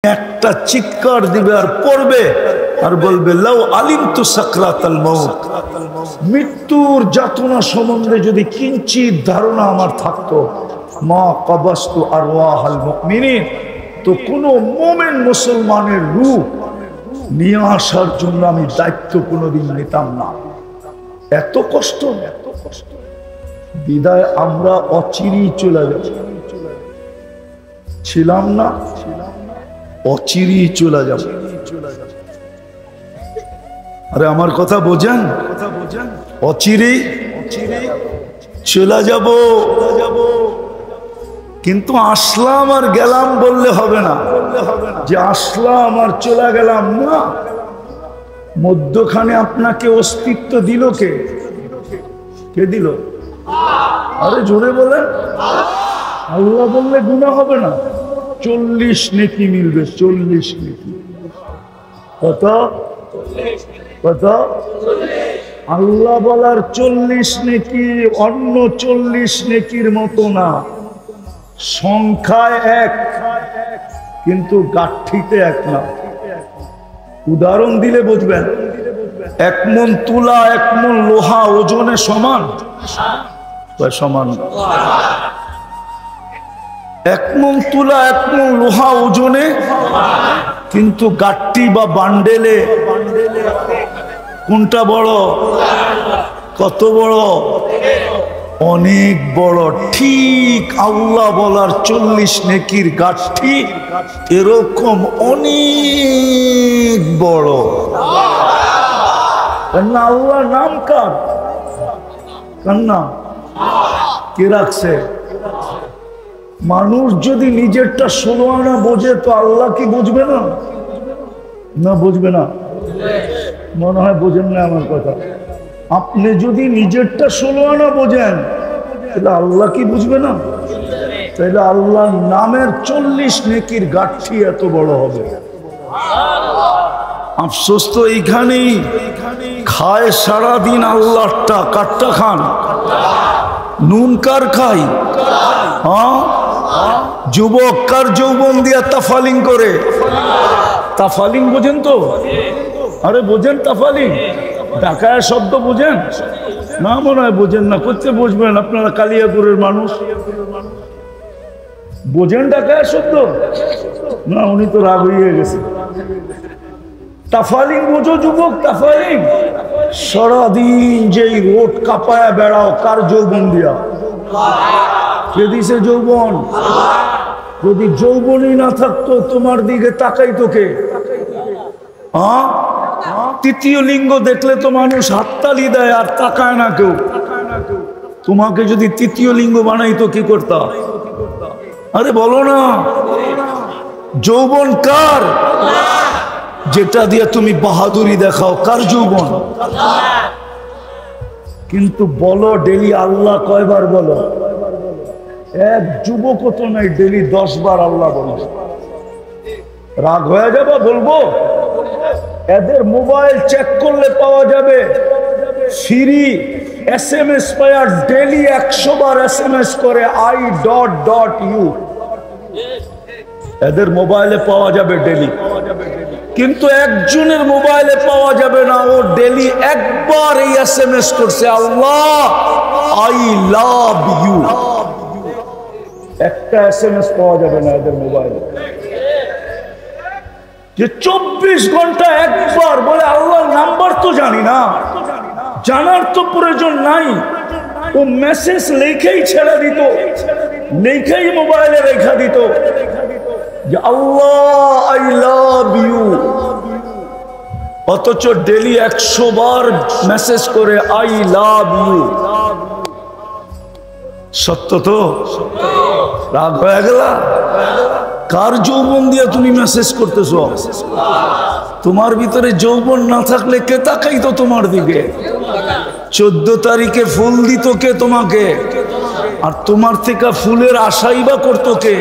একটা চিৎকার দিবে আর পড়বে আর বলবে লাউ আলিমতু সাকরাতাল মাউত, মৃত্যুর যাতনা সম্বন্ধে যদি কিঞ্চিত ধারণা আমার থাকতো, মা কাবাস্তু আরওয়াহাল মুমিনিন, তো কোন মুমিন মুসলমানের রূহ নিয়ে আসার জন্য আমি দায়িত্ব কোনোদিন নিতাম না। এত কষ্ট, বিদায় আমরা অচিরেই চলে যাব, ছিলাম না, অচিরেই চলে যাব। আরে আমার কথা বোঝেন, অচিরেই চলে যাব। কিন্তু আসলাম আর গেলাম বললে হবে না, যে আসলাম আর চলে গেলাম না। মধ্যখানে আপনাকে অস্তিত্ব দিল কে? কে দিল? আরে জোরে বলেন। আল্লাহ বললে গুনাহ হবে না, 40 নেকি মিলবে, 40 নেকি। কত কত? আল্লাহ বলার 40 নেকি অন্য 40 নেকির মতো না, সংখ্যায় এক কিন্তু গাঠিতে এক না। উদাহরণ দিলে বুঝবেন। 1 মণ তুলা 1 মণ লোহা ওজনে সমান? সমান। 1 মণ তুলা 1 মণ লোহা ওজনে, কিন্তু গাঠি বা বান্ডেলে কোনটা বড়? কত বড়? অনেক বড়। ঠিক আল্লাহ বলার 40 নেকির গাঠি এরকম অনেক বড়। আল্লাহ নাম কার? কার নাম? কে রাখছে? মানুষ যদি নিজেরটা 16 আনা বোঝে তো আল্লাহ কি বুঝবে না? না বুঝবে না? মনে হয় বোঝেন না আমার কথা। আপনি যদি নিজেরটা 16 আনা বোঝেন তাহলে আল্লাহ কি বুঝবে না? তাহলে আল্লাহর নামের 40 নেকির গাঠি এত বড় হবে। আফসোস তো এইখানেই, খায় সারাদিন আল্লাহটা, কাটটা খান, নুন কার খাই? হ্যাঁ, যুবক কার যৌবন দিয়া তাফালিং করে? তাফালিং বোঝেন তো? আরে বোঝেন তাফালিং? ঢাকায় শব্দ বোঝেন না? মনে হয় বোঝেন না। কোথায় বুঝবেন? আপনারা কালিয়াপুরের মানুষ, বোঝেন ঢাকায় শব্দ না? উনি তো রাগ হয়ে গেছে। তাফালিং বোঝো যুবক? তাফালিং সারাদিন যেই রোড কাঁপায়া বেড়াও, কার যৌবন দিয়া? কে দিছে যৌবন? যদি যৌবনই না থাকতো তোমার দিকে তাকাইতো কে? হ্যাঁ, তৃতীয় লিঙ্গ দেখলে তো মানুষ হাততালি দেয় আর তাকায় না কেউ। তোমাকে যদি তৃতীয় লিঙ্গ বানাইতো কি করতা? আরে বলো না। যৌবন কার? যেটা দিয়ে তুমি বাহাদুরি দেখাও, কার যৌবন? কিন্তু বলো ডেলি আল্লাহ কয়বার বলো? এক যুবক তো নাই ডেলি 10 বার আল্লাহ বলো। রাগ হয়ে যাবে বলবো? এদের মোবাইল চেক করলে পাওয়া যাবে ফ্রি SMS পায়, ডেলি 100 বার SMS করে I.U। এদের মোবাইলে পাওয়া যাবে ডেলি, কিন্তু একজনের মোবাইলে পাওয়া যাবে না। ও ডেলি একবার এই SMS করছে, আল্লাহ I love you। একটা SMS পাওয়া যাবে না এদের মোবাইলে। যে 24 ঘন্টা একবার বলে আল্লাহর নাম্বার তো জানি না, জানার তো প্রয়োজন নাই। ও মেসেজ লেখেই ছেড়ে দিত, লেখেই মোবাইলে রেখা দিত যে আল্লাহ আই লাভ ইউ। অথচ ডেলি 100 বার মেসেজ করে আই লাভ ইউ। সত্য তো? রাগ হয়ে গেল? কার যৌবন দিয়ে তুমি মেসেজ করতেছ? তোমার ভিতরে যৌবন না থাকলে কে তাকাইতো তোমার দিকে? 14 তারিখে ফুল দিত কে তোমাকে? আর তোমার থেকে ফুলের আশাই বা করতো কে?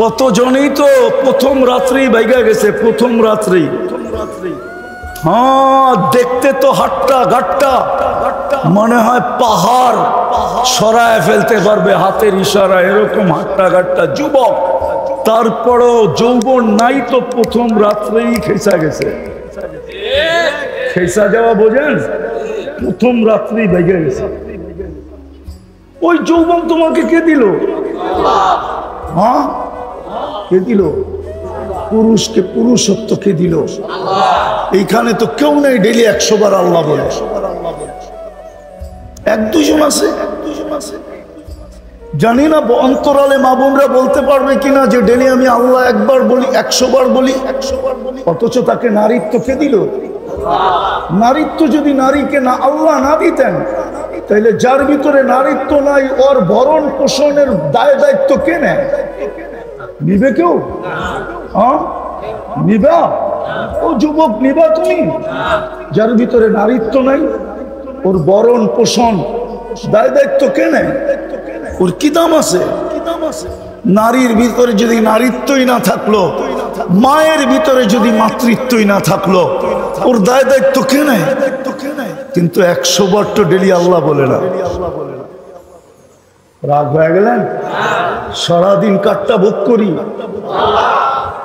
কতজনেই তো প্রথম রাত্রেই বাইগা গেছে, প্রথম রাত্রেই। হ্যাঁ, দেখতে তো হাট্টা গাট্টা, মনে হয় পাহাড় সরায় ফেলতে পারবে হাতের ইশারা, এরকম হাট্টা গাট্টা যুবক। তারপরও যৌবন নাই তো প্রথম রাত্রেই খেসা গেছে। খেসা যাওয়া বোঝেন, প্রথম রাত্রেই ভেঙে গেছে। ওই যৌবন তোমাকে কে দিল? হ্যাঁ, কে দিল? পুরুষকে পুরুষত্ব কে দিল? এইখানে তো কেউ নেই ডেলি 100 বার আল্লাহ বলে। এক দুজন আছে, জানি না অন্তরালে মা বোনরা বলতে পারবে কিনা যে ডেলি আমি আল্লাহ একবার বলি, 100 বার বলি, অথচ তাকে নারীত্ব কে দিল? নারীত্ব যদি নারীকে না আল্লাহ না দিতেন, তাহলে যার ভিতরে নারীত্ব নাই ওর ভরণ পোষণের দায় দায়িত্ব কে নেয়? নিবে কেউ? হ্যাঁ, নিবা? ও যুবক, নিবা তুমি? যার ভিতরে নারীত্ব নাই, ওর ভরণ পোষণ দায় দায়িত্ব কে নেয়? ওর কি দাম আছে? নারীর ভিতরে যদি নারীত্বই না থাকলো, মায়ের ভিতরে যদি মাতৃত্বই না থাকলো, ওর দায় দায়িত্ব কে নেয়? কিন্তু 100 বার তো ডেলি আল্লাহ বলে না। রাগ হয়ে গেলেন? সারাদিন কাটটা ভোগ করি।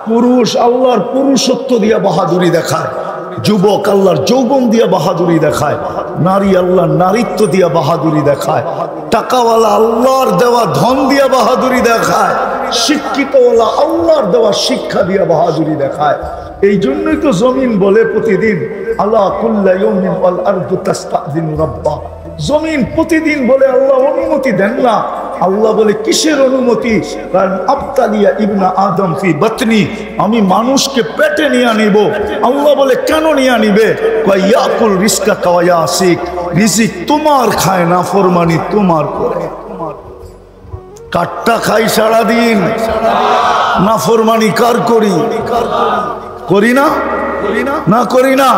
পুরুষ আল্লাহর পুরুষত্ব দিয়া বাহাদুরি দেখায়, যুবক আল্লাহর যৌবন দিয়া বাহাদুরি দেখায়, নারী আল্লাহর নারীত্ব দিয়া বাহাদুরি দেখায়, টাকাওয়ালা আল্লাহর দেওয়া ধন দিয়া বাহাদুরি দেখায়, শিক্ষিতওয়ালা আল্লাহর দেওয়া শিক্ষা দিয়া বাহাদুরি দেখায়। এই জন্যই তো জমিন বলে প্রতিদিন আল্লাহ কুল্লা ইয়াউমিন ওয়াল আরদু তাস্তাযিনু রাব্বা। জমিন প্রতিদিন বলে আল্লাহ অনুমতি দেন না। আল্লাহ বলে কিসের অনুমতি? কারণ আবতালিয়া ইবনা আদম ফি বাতনি, আমি মানুষকে পেটে নিয়ে নিব। আল্লাহ বলে কেন নিয়ে নিবে? কয় ইয়াকুল রিজকা ওয়া ইয়াসিক, রিজিক তোমার খায়, নাফরমানি তোমার করে। কাটটা খাই সারাদিন, নাফরমানি কার করি? করি না? না করি না?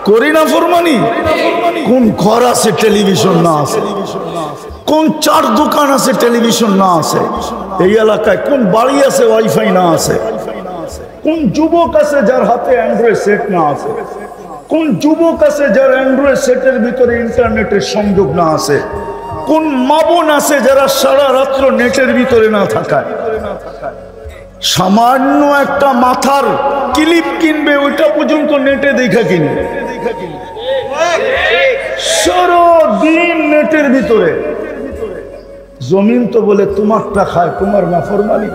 করি না ফরমানি? কোন ঘর আছে টেলিভিশন না আছে? কোন 4 দোকান আছে টেলিভিশন না আছে? এই এলাকায় কোন বাড়ি আছে ওয়াইফাই না আছে? কোন যুবক আছে যার হাতে অ্যান্ড্রয়েড সেট না আছে? কোন যুবক আছে যার অ্যান্ড্রয়েড সেটের ভিতরে ইন্টারনেটের সংযোগ না আছে? কোন মা বোন আছে যারা সারা রাত্র নেটের ভিতরে না থাকায়? সামান্য একটা মাথার ক্লিপ কিনবে, ওইটা পর্যন্ত নেটে দেখা কিনবে। সারাদিন নেটের ভিতরে। জমিন তো বলে তোমারটা খায়, তোমার নাফরমানি।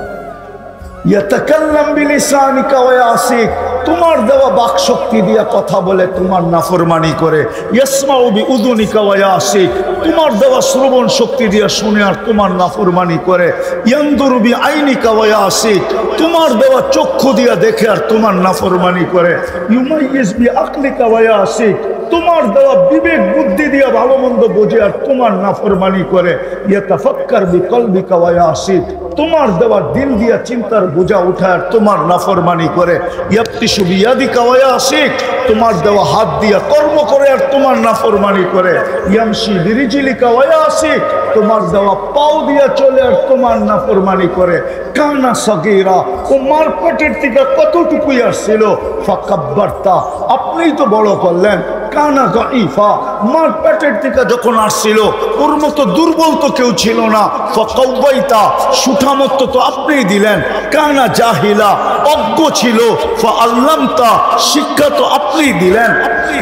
ইয়াতাকাল্লাম বিলিসানিকা ওয়া ইয়াসিক, তোমার দেওয়া বাক শক্তি দিয়া কথা বলে, তোমার নাফরমানি করে। ইয়াসমাউ বিউযুনিকা ওয়া ইয়াসিক, তোমার দেওয়া শ্রবণ শক্তি দিয়া শুনে আর তোমার নাফরমানি করে। ইয়ানদুরু বিআইনিকা ওয়া ইয়াসিক, তোমার দেওয়া চক্ষু দিয়া দেখে আর তোমার নাফরমানি করে। ইউমাইয়িজ বিআকলিকা ওয়া ইয়াসিক, তোমার দেওয়া বিবেক বুদ্ধি দিয়া ভালো মন্দ বোঝে আর তোমার নাফরমানি করে। ইয়াতাফাক্কার বিকলবিকা ওয়া ইয়াসিক, তোমার দেওয়া দিল দিয়া চিন্তার বোঝা উঠায় তোমার নাফরমানি করে। ইয়াবতিশু বিয়াদিকা ওয়া ইয়াসিক, তোমার দেওয়া হাত দিয়া কর্ম করে আর তোমার নাফরমানি করে। ইয়ামশি বিরিজিলিকা ওয়া ইয়াসিক, তোমার দেওয়া পাও দিয়া চলে আর তোমার নাফরমানি করে। কানা সগীরা, ও মার পেটের থেকে কতটুকুই আসছিল। ফাকাব্বারতা, আপনিই তো বড় করলেন। কানা গাইফা, মার পেটের থেকে যখন আসছিল ওর মতো দুর্বল তো কেউ ছিল না। ফাকাওয়াইতা, সুঠামত্ব তো আপনিই দিলেন। কানা জাহিলা, অজ্ঞ ছিল। ফাআল্লামতা, শিক্ষা তো আপনিই দিলেন।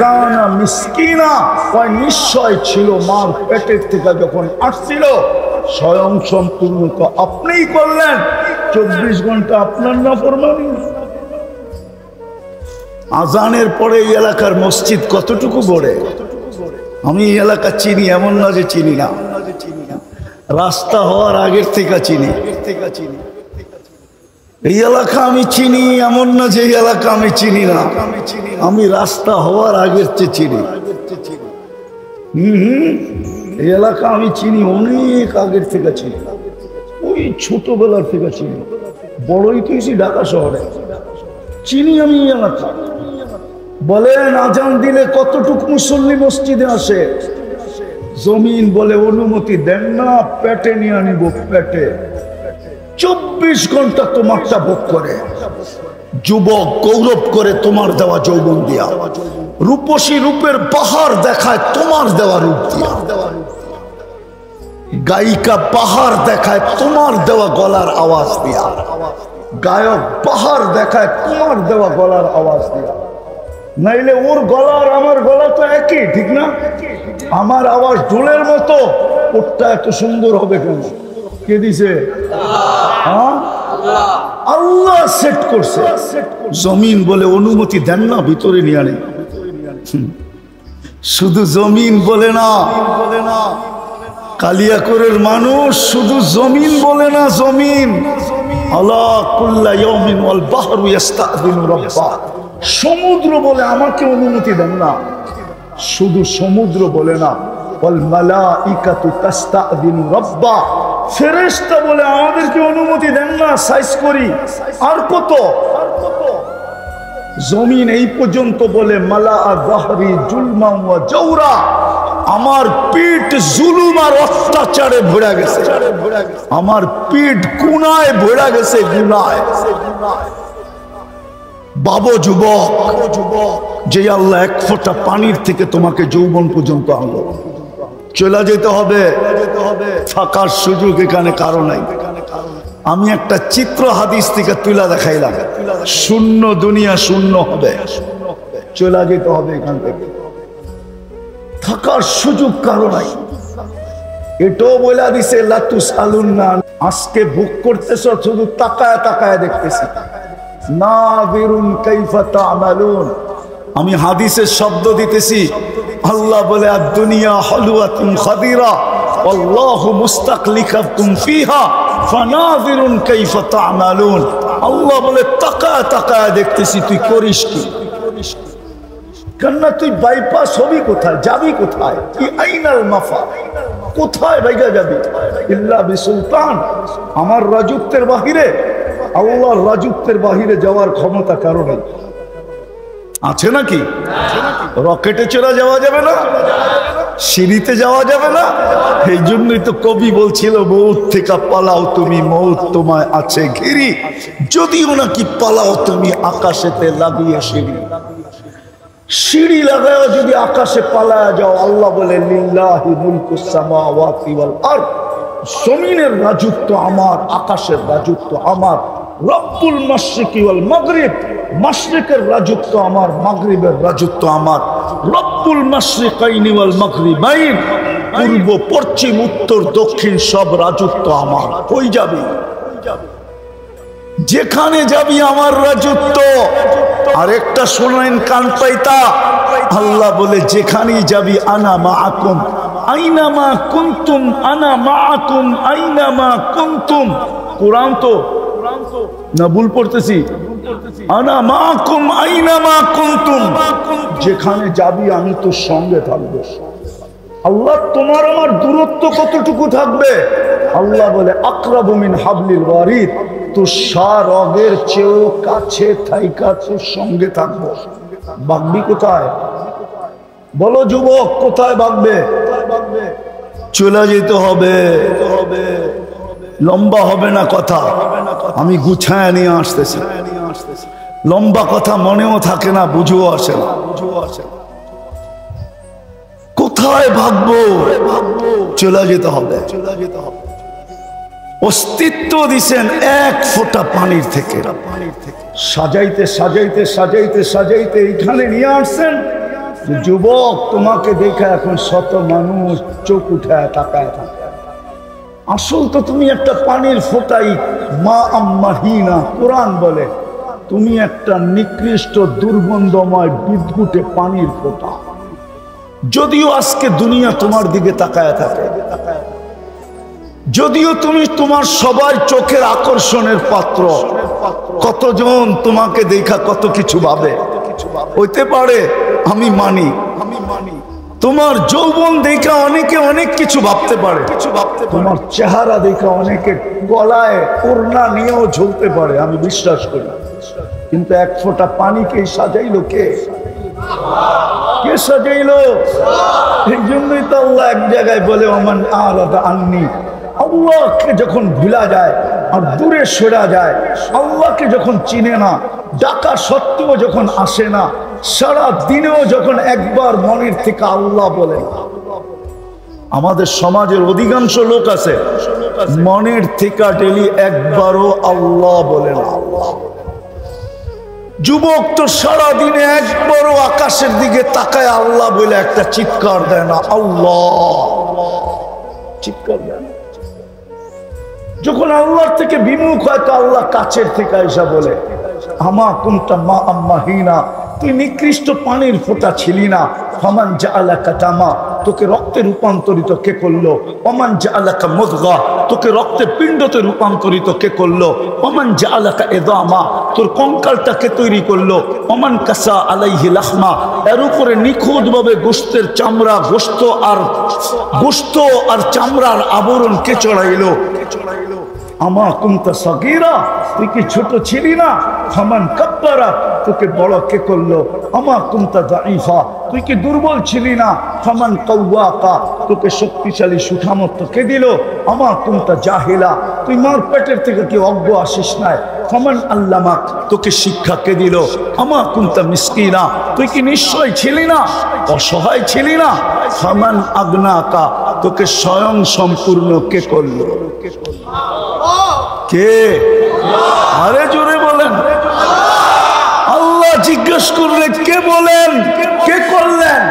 কানা মিসকিনা, ওই নিশ্চয় ছিল মার পেটের থেকে যখন আসছিল। স্বয়ং সম্পূর্ণ তো আপনিই করলেন। 24 ঘন্টা আপনার নাফরমানি। আজানের পরে এই এলাকার মসজিদ কতটুকু গড়ে? আমি এই এলাকা চিনি, এমন না যে চিনি না। রাস্তা হওয়ার আগের থেকে চিনি। এই এলাকা আমি চিনি, এমন না যে এই এলাকা আমি চিনি না। আমি রাস্তা হওয়ার আগের চেয়ে চিনি। এই এলাকা আমি চিনি, অনেক আগের থেকে চিনি। ওই ছোটবেলার থেকে চিনি। বড়ই তো এসে ঢাকা শহরে চিনি আমি এই এলাকা। বলেন আজান দিলে কতটুকু মুসল্লি মসজিদে আসে? জমিন বলে অনুমতি দেন না, পেটে নিয়ে আনিব পেটে। 24 ঘন্টা তোমারটা ভোগ করে। যুবক গৌরব করে তোমার দেওয়া যৌবন দিয়া। রূপসী রূপের বাহার দেখায় তোমার দেওয়া রূপ দিয়া। গায়িকা পাহাড় দেখায় তোমার দেওয়া গলার আওয়াজ দিয়া, গায়ক পাহাড় দেখায় তোমার দেওয়া গলার আওয়াজ দিয়া। নাইলে ওর গলা আর আমার গলা তো একই, ঠিক না? আমার আওয়াজ ঢোলের মতো, ওরটা এত সুন্দর হবে কেন? কে দিছে? হ্যাঁ, আল্লাহ সেট করছে। জমিন বলে অনুমতি দেন না ভিতরে নিয়ে আনে। শুধু জমিন বলে না, কালিয়াকৈরের মানুষ শুধু জমিন বলে না, জমিন আলা কুল্লা ইয়াউমিন ওয়াল বাহরু ইস্তাযিনু রাব্বা, সমুদ্র বলে আমাকে অনুমতি দেন না। শুধু সমুদ্র বলে না, ওয়াল মালাইকাতু তাস্তাযিনু রাব্বা, ফেরেশতা বলে আমাদেরকে অনুমতি দেন না, সাইজ করি। আর কত? জমিন এই পর্যন্ত বলে মালা যাহরি জুলমা ওয়া জাওরা, আমার পিঠ জুলুম আর অত্যাচারে ভরে গেছে, আমার পিঠ গুনাহে ভরে গেছে, গুনাহে। বাবু যুবক, যে আল্লাহ এক ফোঁটা পানির থেকে তোমাকে যৌবন পর্যন্ত আনলো, চলে যেতে হবে, থাকার সুযোগ এখানে কারো নাই। আমি একটা চিত্র হাদিস থেকে তুলে দেখাইলাম, শূন্য দুনিয়া শূন্য হবে, চলে যেতে হবে এখান থেকে, থাকার সুযোগ কারো নাই। এটাও বলে দিছে লাতুস আলুন্না, আজকে ভোগ করতেছ শুধু তাকায় তাকায় দেখতেছি। নাযিরুন কাইফা তা'মালুন, আমি হাদিসের শব্দ দিতেছি। আল্লাহ বলে আর দুনিয়া হলুয়াতুন খাদিরা আল্লাহু মুস্তাকলিকাতুম ফিহা ফানাযিরুন কাইফা তা'মালুন। আল্লাহ বলে তাকায় তাকায় দেখতেছি তুই করিস কি। কেননা তুই বাইপাস হবি কোথায়, যাবি কোথায়? কি আইনাল মাফা, কোথায় বাইগা যাবি? ইল্লা বিসুলতান, আমার রাজত্বের বাহিরে, আল্লাহর রাজত্বের বাহিরে যাওয়ার ক্ষমতা কারো নেই। আছে নাকি? রকেটে চড়া যাওয়া যাবে না, সিঁড়িতে যাওয়া যাবে না। এই জন্যই তো কবি বলছিল মৌত থেকে পালাও তুমি, মৌত তোমায় আছে ঘিরি, যদিও নাকি পালাও তুমি আকাশেতে লাগিয়ে সিঁড়ি। সিঁড়ি লাগায় যদি আকাশে পালায়া যাও, আল্লাহ বলে লিল্লাহি মুলকুস সামাওয়াতি ওয়াল আরদ, জমিনের রাজত্ব আমার, আকাশের রাজত্ব আমার। রব্বুল মাশরিকি ওয়াল মাগরিব, মাশরিকের রাজত্ব আমার, মাগরিবের রাজত্ব আমার। রব্বুল মাশরিকাইনি ওয়াল মাগরিবাইন, পূর্ব পশ্চিম উত্তর দক্ষিণ সব রাজত্ব আমার। কই যাবি? যেখানে যাবি আমার রাজত্ব। আর একটা শোনেন কান পাইতা, আল্লাহ বলে যেখানেই যাবি আনা মাআকুম আইনামা কুনতুম, আনা মাআকুম আইনামা কুনতুম। কোরআন তো না ভুল পড়তেছি? আনা মাআকুম আইনামা কুনতুম, যেখানে যাবি আমি তোর সঙ্গে থাকবো। আল্লাহ তোমার আমার দূরত্ব কতটুকু থাকবে? আল্লাহ বলে আকরাবু মিন হাবলিল ওয়ারিদ, তুষার রগের চেয়েও কাছে থাইকা তোর সঙ্গে থাকবো। ভাগবি কোথায়? বলো যুবক, কোথায় ভাগবে? চলে যেতে হবে। লম্বা হবে না কথা, আমি গুছায় নিয়ে আসতেছি। লম্বা কথা মনেও থাকে না, বুঝেও আসে না। কোথায় ভাগবো? চলে যেতে হবে। অস্তিত্ব দিছেন এক ফোঁটা পানির থেকে, সাজাইতে সাজাইতে সাজাইতে সাজাইতে এইখানে নিয়ে আসছেন। যুবক, তোমাকে দেখে এখন শত মানুষ চোখ উঠায় তাকায় থাকে। আসল তো তুমি একটা পানির ফোঁটাই। মা আম্মাহিনা, কোরআন বলে তুমি একটা নিকৃষ্ট দুর্গন্ধময় বিদ্যুটে পানির ফোঁটা। যদিও আজকে দুনিয়া তোমার দিকে তাকায় থাকে, যদিও তুমি তোমার সবার চোখের আকর্ষণের পাত্র, কতজন তোমাকে দেখা কত কিছু ভাবে। হইতে পারে, আমি মানি, তোমার যৌবন দেখা অনেকে অনেক কিছু ভাবতে পারে, তোমার চেহারা দেখা অনেকে গলায় ওড়না নিয়েও ঝুলতে পারে, আমি বিশ্বাস করি। কিন্তু এক ফোঁটা পানিকে সাজাইলো কে? কে সাজাইলো? এই জন্যই তো আল্লাহ এক জায়গায় বলে ওমান আরাদা আন্নি, আল্লাহকে যখন ভুলা যায় আর দূরে সরা যায়, আল্লাহকে যখন চিনে না, ডাকা সত্ত্বেও যখন আসে না, সারা দিনেও যখন একবার মনের থেকে আল্লাহ বলে, আমাদের সমাজের অধিকাংশ লোক আছে মনের থেকে ডেলি একবারও আল্লাহ বলে না। যুবক তো সারাদিনে একবারও আকাশের দিকে তাকায় আল্লাহ বলে একটা চিৎকার দেয় না, আল্লাহ চিৎকার দেয় না। যখন আল্লাহর থেকে বিমুখ হয় তো আল্লাহ কাছের থেকে এসে বলে, আমা কুনতা মা আম্মাহিনা, তুই নিকৃষ্ট পানির ফোঁটা ছিলি না। ফামান জাআলাকা তামা, তোকে রক্তে রূপান্তরিত কে করলো? ওমান জাআলাকা মুদগা, তোকে রক্তে পিণ্ডতে রূপান্তরিত কে করলো? ওমান জাআলাকা ইদামা, তোর কঙ্কালটাকে তৈরি করলো? ওমান কাসা আলাইহি লাহমা, এর উপরে নিখুঁতভাবে গোশতের চামড়া, গোশত আর চামড়ার আবরণ কে চড়াইলো? আমা কুনতা সাগীরা, তুই কি ছোট ছিলি না? ফামান কাব্বারা, তোকে বড় কে করলো? আমা কুনতা দাঈফা, তুই কি দুর্বল ছিলি না? ফামান কাওয়াকা, তোকে শক্তিশালী সুঠামত্ব কে দিল? আমা কুনতা জাহিলা, তুই মার পেটের থেকে কি অজ্ঞ আসিস নাই? ফামান আল্লামাক, তোকে শিক্ষা কে দিল? আমা কুনতা মিসকিনা, তুই কি নিশ্চয় ছিলি না? অসহায় ছিলি না? ফামান আগনাকা, তোকে স্বয়ং সম্পূর্ণ কে করলো? কে? আরে জোরে বলেন। আল্লাহ জিজ্ঞেস করলে কে বলেন? কে করলেন?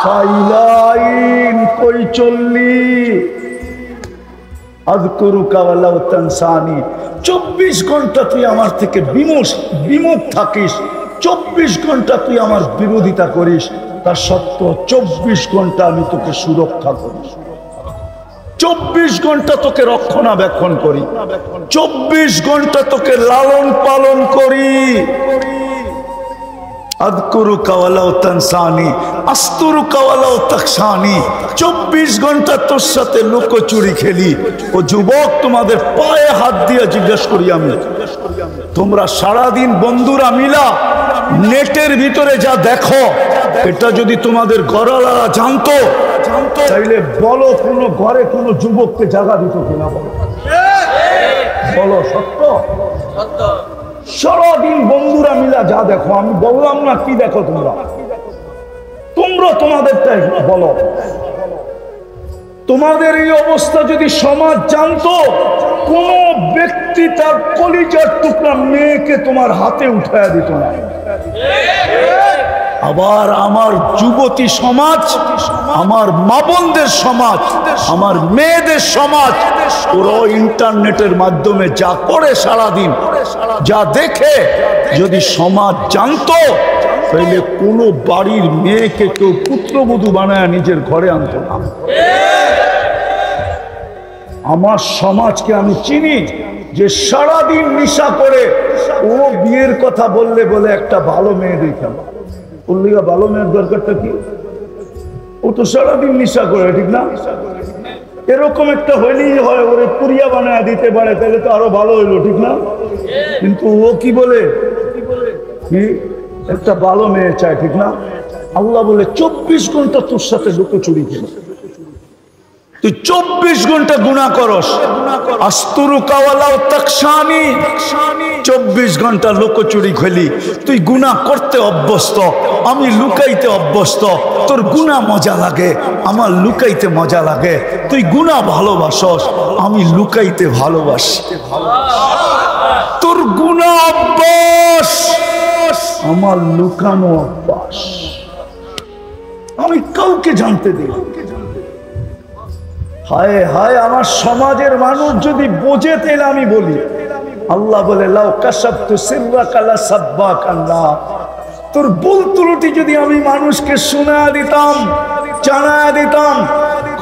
ফাইলাইন কই চললি? আযকুরুকা ওয়ালাউ তানসানি, 24 ঘন্টা তুই আমার থেকে বিমুখ থাকিস, 24 ঘন্টা তুই আমার বিরোধিতা করিস, তার সত্ত্বেও 24 ঘন্টা আমি তোকে সুরক্ষা করি, 24 ঘন্টা তোকে রক্ষণাবেক্ষণ করি, 24 ঘন্টা তোকে লালন পালন করি। আযকুরুকা ওয়ালাউ তানসানি আস্তুরুকা ওয়ালাউ তাখশানি, 24 ঘন্টা তোর সাথে লুকোচুরি খেলি। ও যুবক, তোমাদের পায়ে হাত দিয়ে জিজ্ঞেস করি আমি, তোমরা সারাদিন বন্ধুরা মিলা নেটের ভিতরে যা দেখো, এটা যদি তোমাদের ঘরওয়ালারা জানতো তাইলে বলো কোনো ঘরে কোনো যুবককে জায়গা দিত কিনা? বলো সত্য? সারাদিন বন্ধুরা মিলা যা দেখো, আমি বললাম না কি দেখো তোমরা তোমাদেরটাই বলো। তোমাদের এই অবস্থা যদি সমাজ জানতো, কোন ব্যক্তি তার কলিজার টুকরা মেয়েকে তোমার হাতে উঠায়া দিত না। আবার আমার যুবতী সমাজ, আমার মা বোনদের সমাজ, আমার মেয়েদের সমাজ, ওরাও ইন্টারনেটের মাধ্যমে যা করে সারাদিন, যা দেখে, যদি সমাজ জানতো তাহলে কোনো বাড়ির মেয়েকে কেউ পুত্রবধূ বানায় নিজের ঘরে আনতো না। আমার সমাজকে আমি চিনি যে সারাদিন নেশা করে, ও বিয়ের কথা বললে বলে একটা ভালো মেয়ে দেখাম, বললিগা ভালো মেয়ের দরকারটা কি? ও তো সারাদিন নেশা করে, ঠিক না? এরকম একটা হইলেই হয়, ওরে পুরিয়া বানায় দিতে পারে, তাহলে তো আরো ভালো হইলো, ঠিক না? কিন্তু ও কি বলে, কি একটা ভালো মেয়ে চায়, ঠিক না? আল্লাহ বলে 24 ঘন্টা তোর সাথে লুকোচুরি খেলে, তুই 24 ঘন্টা গুনাহ করস। আস্তুরুকা ওয়ালাউ তাখশানি, 24 ঘন্টা লুকোচুরি খেলি, তুই গুনাহ করতে অভ্যস্ত, আমি লুকাইতে অভ্যস্ত। তোর গুনাহ মজা লাগে, আমার লুকাইতে মজা লাগে। তুই গুনাহ ভালোবাসস, আমি লুকাইতে ভালোবাসি। তোর গুনাহ অভ্যাস, আমার লুকানো অভ্যাস। আমি কাউকে জানতে দিই। হায় হায়, আমার সমাজের মানুষ যদি বোঝে তাহলে আমি বলি। আল্লাহ বলে, লাউ কাশাফতু সিররাকা লাসাব্বাকাল্লাহ, তোর ভুল ত্রুটি যদি আমি মানুষকে শোনা দিতাম, জানা দিতাম,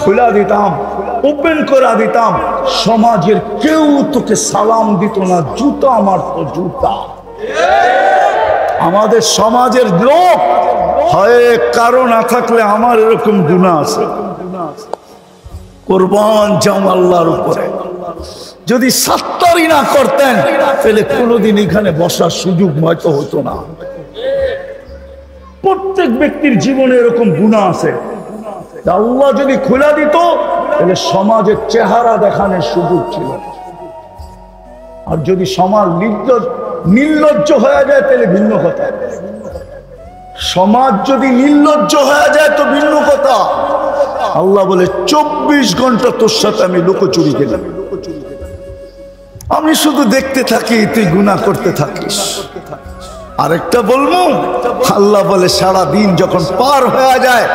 খোলা দিতাম, ওপেন করা দিতাম, সমাজের কেউ তোকে সালাম দিত না, জুতা মারতো, জুতা। আমাদের সমাজের লোক হয় কারো না থাকলে আমার এরকম গুনাহ আছে। কোরবান যাও আল্লাহর উপরে। যদি সাত্তারি না করতেন তাহলে কোনোদিন এখানে বসার সুযোগ হয়তো হতো না। প্রত্যেক ব্যক্তির জীবনে এরকম গুনাহ আছে, আল্লাহ যদি খোলা দিত তাহলে সমাজের চেহারা দেখানোর সুযোগ ছিল। আর যদি সমাজ নির্লজ্জ হয়ে যায় তাহলে ভিন্ন কথা। সমাজ যদি নির্লজ্জ হয়ে যায় তো ভিন্ন কথা। আল্লাহ বলে 24 ঘন্টা তোর সাথে আমি লুকোচুরি খেলাম, আমি শুধু দেখতে থাকি, তুই গুনাহ করতে থাকিস। আরেকটা বলবো, আল্লাহ বলে সারা দিন যখন পার হয়ে যায়,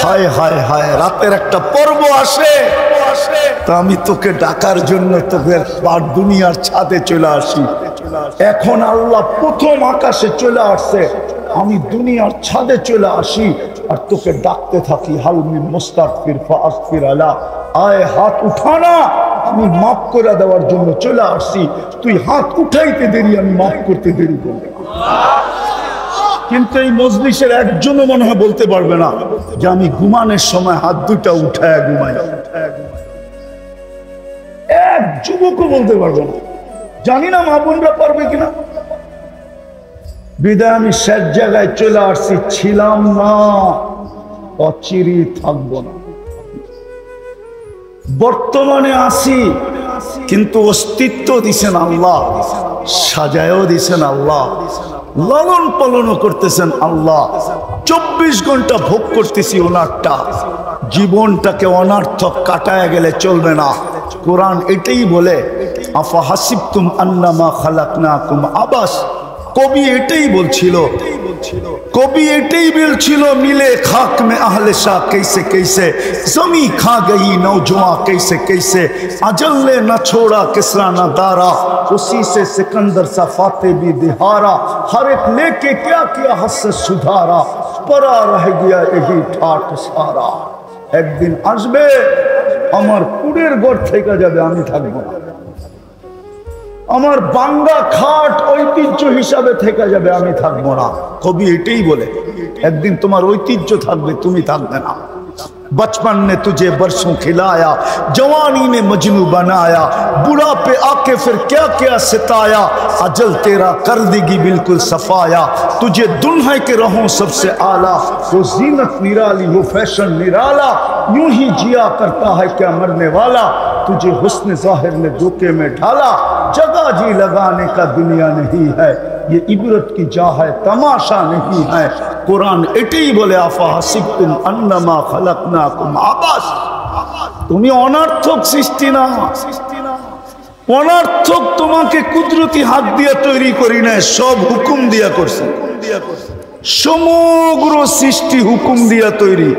হায় হায় হায়, রাতের একটা পর্ব আসে, তা আমি তোকে ডাকার জন্য তোকে দুনিয়ার ছাদে চলে আসি। এখন আল্লাহ প্রথম আকাশে চলে আসছে, আমি দুনিয়ার ছাদে চলে আসি আর তোকে ডাকতে থাকি, হালমি মুস্তাগফির ফাগফির আলা, আয় হাত উঠানা, আমি মাফ করে দেওয়ার জন্য চলে আসছি। তুই হাত উঠাইতে দেরি, আমি মাফ করতে দেরি করব। কিন্তু এই মজলিসের একজনও মনে হয় বলতে পারবে না যে আমি ঘুমানোর সময় হাত দুটা উঠায় ঘুমাই। এক যুবকও বলতে পারবে না। জানি না মা বোনরা পারবে কিনা। বিদায় আমি শেষ জায়গায় চলে আসছি, ছিলাম না, অচিরেই থাকবো না। বর্তমানে আসি, কিন্তু অস্তিত্ব দিছেন আল্লাহ, সাজায়ও দিছেন আল্লাহ, লালন পালনও করতেছেন আল্লাহ। 24 ঘন্টা ভোগ করতেছি ওনারটা। জীবনটাকে অনার্থক কাটায় গেলে চলবে না। কোরআন এটাই বলে, আফা হাসিবতুম আন্নামা খালাকনাকুম আবাস। কবি এটাই বলছিল, कभी एटे बिल छिलो मिले खाक में अहले शाह कैसे कैसे जमी खा गई नौजवान कैसे कैसे अजल ने न छोड़ा किसरा न दारा उसी से सिकंदर सा फाते भी दिहारा हर एक लेके क्या किया हद से सुधारा परा रह गया यही ठाट सारा एक दिन आसबे আমার কুড়ের ঘর থেকে যাবে আমি থাকবো না আমার বাঙ্গা খাট ঐতিহ্য হিসাবে থেকে যাবে আমি থাকবো না কবি এটাই বলে একদিন তোমার ঐতিহ্য থাকবে তুমি থাকবে না बचपन ने तुझे बरसों खिलाया जवानी ने मजनू बनाया बुढ़ापे आके फिर क्या क्या सिताया अजल तेरा कर देगी बिल्कुल सफाया तुझे दुल्हन के रहो सबसे आला वो जीनत निराली वो फैशन निराला यूं ही जिया करता है क्या मरने वाला तुझे हुस्न जाहिर ने धोखे में ढाला जगह जी लगाने का दुनिया नहीं है ये इबरत की जा है तमाशा नहीं है कुरान एटाई बोले आफा हसिबतुम अन्नमा खलकनाकुम आबास তুমি অনার্থক সৃষ্টি না অনার্থক তোমাকে কুদরতি হাত দিয়ে তৈরি করি না সব হুকুম দিয়া করছে সমগ্র সৃষ্টি হুকুম দিয়া তৈরি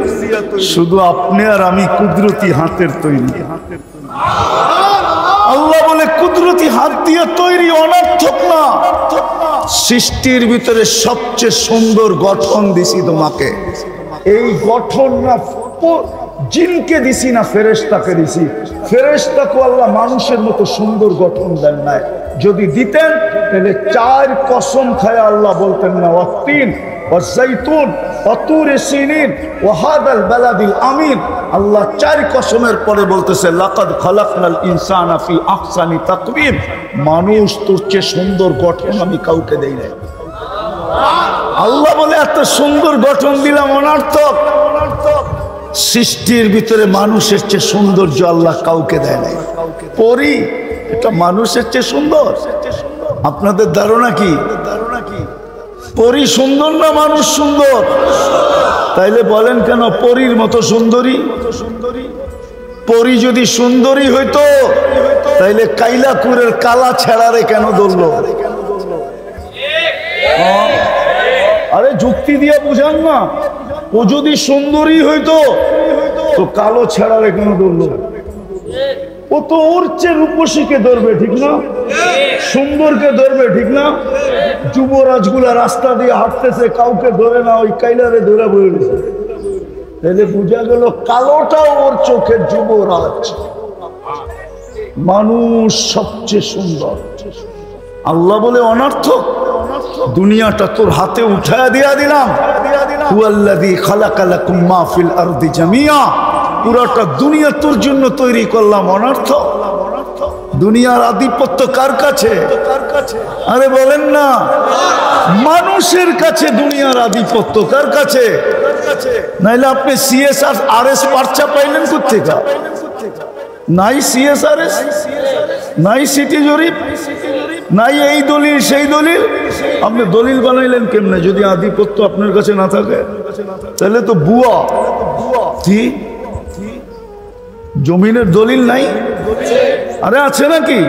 শুধু আপনি আর আমি কুদরতি হাতের তৈরি আল্লাহ বলে কুদরতি হাত দিয়ে তৈরি অনার্থক না সৃষ্টির ভিতরে সবচেয়ে সুন্দর গঠন দিছি তোমাকে এই গঠন না জিনকে দিছি না ফেরেশতাকে দিছি ফেরেশতাকে আল্লাহ মানুষের মতো সুন্দর গঠন দেন না যদি দিতেন তাহলে চার কসম খায় আল্লাহ বলতেন না ওয়াতিন ওয়াজাইতুন ওয়াতুর সিনিন ওয়াহাদাল বালাদিল আমিন আল্লাহ চার কসমের পরে বলতেছে লাকাদ খালাকনাল ইনসানা ফি আহসানি তাকওয়িম মানুষ তোর চেয়ে সুন্দর গঠন আমি কাউকে দেই না আল্লাহ বলে এত সুন্দর গঠন দিলাম অনার্থক সৃষ্টির ভিতরে মানুষের চেয়ে সৌন্দর্য আল্লাহ কাউকে দেয় নাই পরি এটা মানুষের চেয়ে সুন্দর আপনাদের ধারণা কি পরি সুন্দর না মানুষ সুন্দর তাইলে বলেন কেন পরীর মতো সুন্দরী পরি যদি সুন্দরী হইতো তাইলে কাইলাকুরের কালা ছেড়ারে কেন ধরলো আরে যুক্তি দিয়ে বুঝান না ও যদি সুন্দরী হইতো তো কালো ছেড়ারে কেন ধরলো ও তো ওর চেয়ে রূপসীকে ধরবে ঠিক না সুন্দরকে ধরবে ঠিক না যুবরাজগুলা রাস্তা দিয়ে হাঁটতেছে কাউকে ধরে না ওই কাইলারে ধরে বয়ে গেছে তাহলে বোঝা গেল কালোটাও ওর চোখের যুবরাজ মানুষ সবচেয়ে সুন্দর আল্লাহ বলে অনার্থক দুনিয়াটা তোর হাতে উঠায়া দিয়া দিলাম হুয়াল্লাযী খালাকা লাকুম মা ফিল আরদি জামিয়া পুরোটা দুনিয়া তোর জন্য তৈরি করলাম অনার্থক দুনিয়ার আধিপত্য কার কাছে আরে বলেন না মানুষের কাছে দুনিয়ার আধিপত্য কার কাছে নাইলে আপনি সিএসআর আরএস পার্চা পাইলেন কোত্থেকে নাই সিএসআরএস নাই সিটি জরিপ নাই এই দলিল সেই দলিল আপনি দলিল বানাইলেন কেমনে যদি আধিপত্য আপনার কাছে না থাকে তাহলে তো বুয়া কি জমিনের দলিল নাই? আরে আছে নাকি?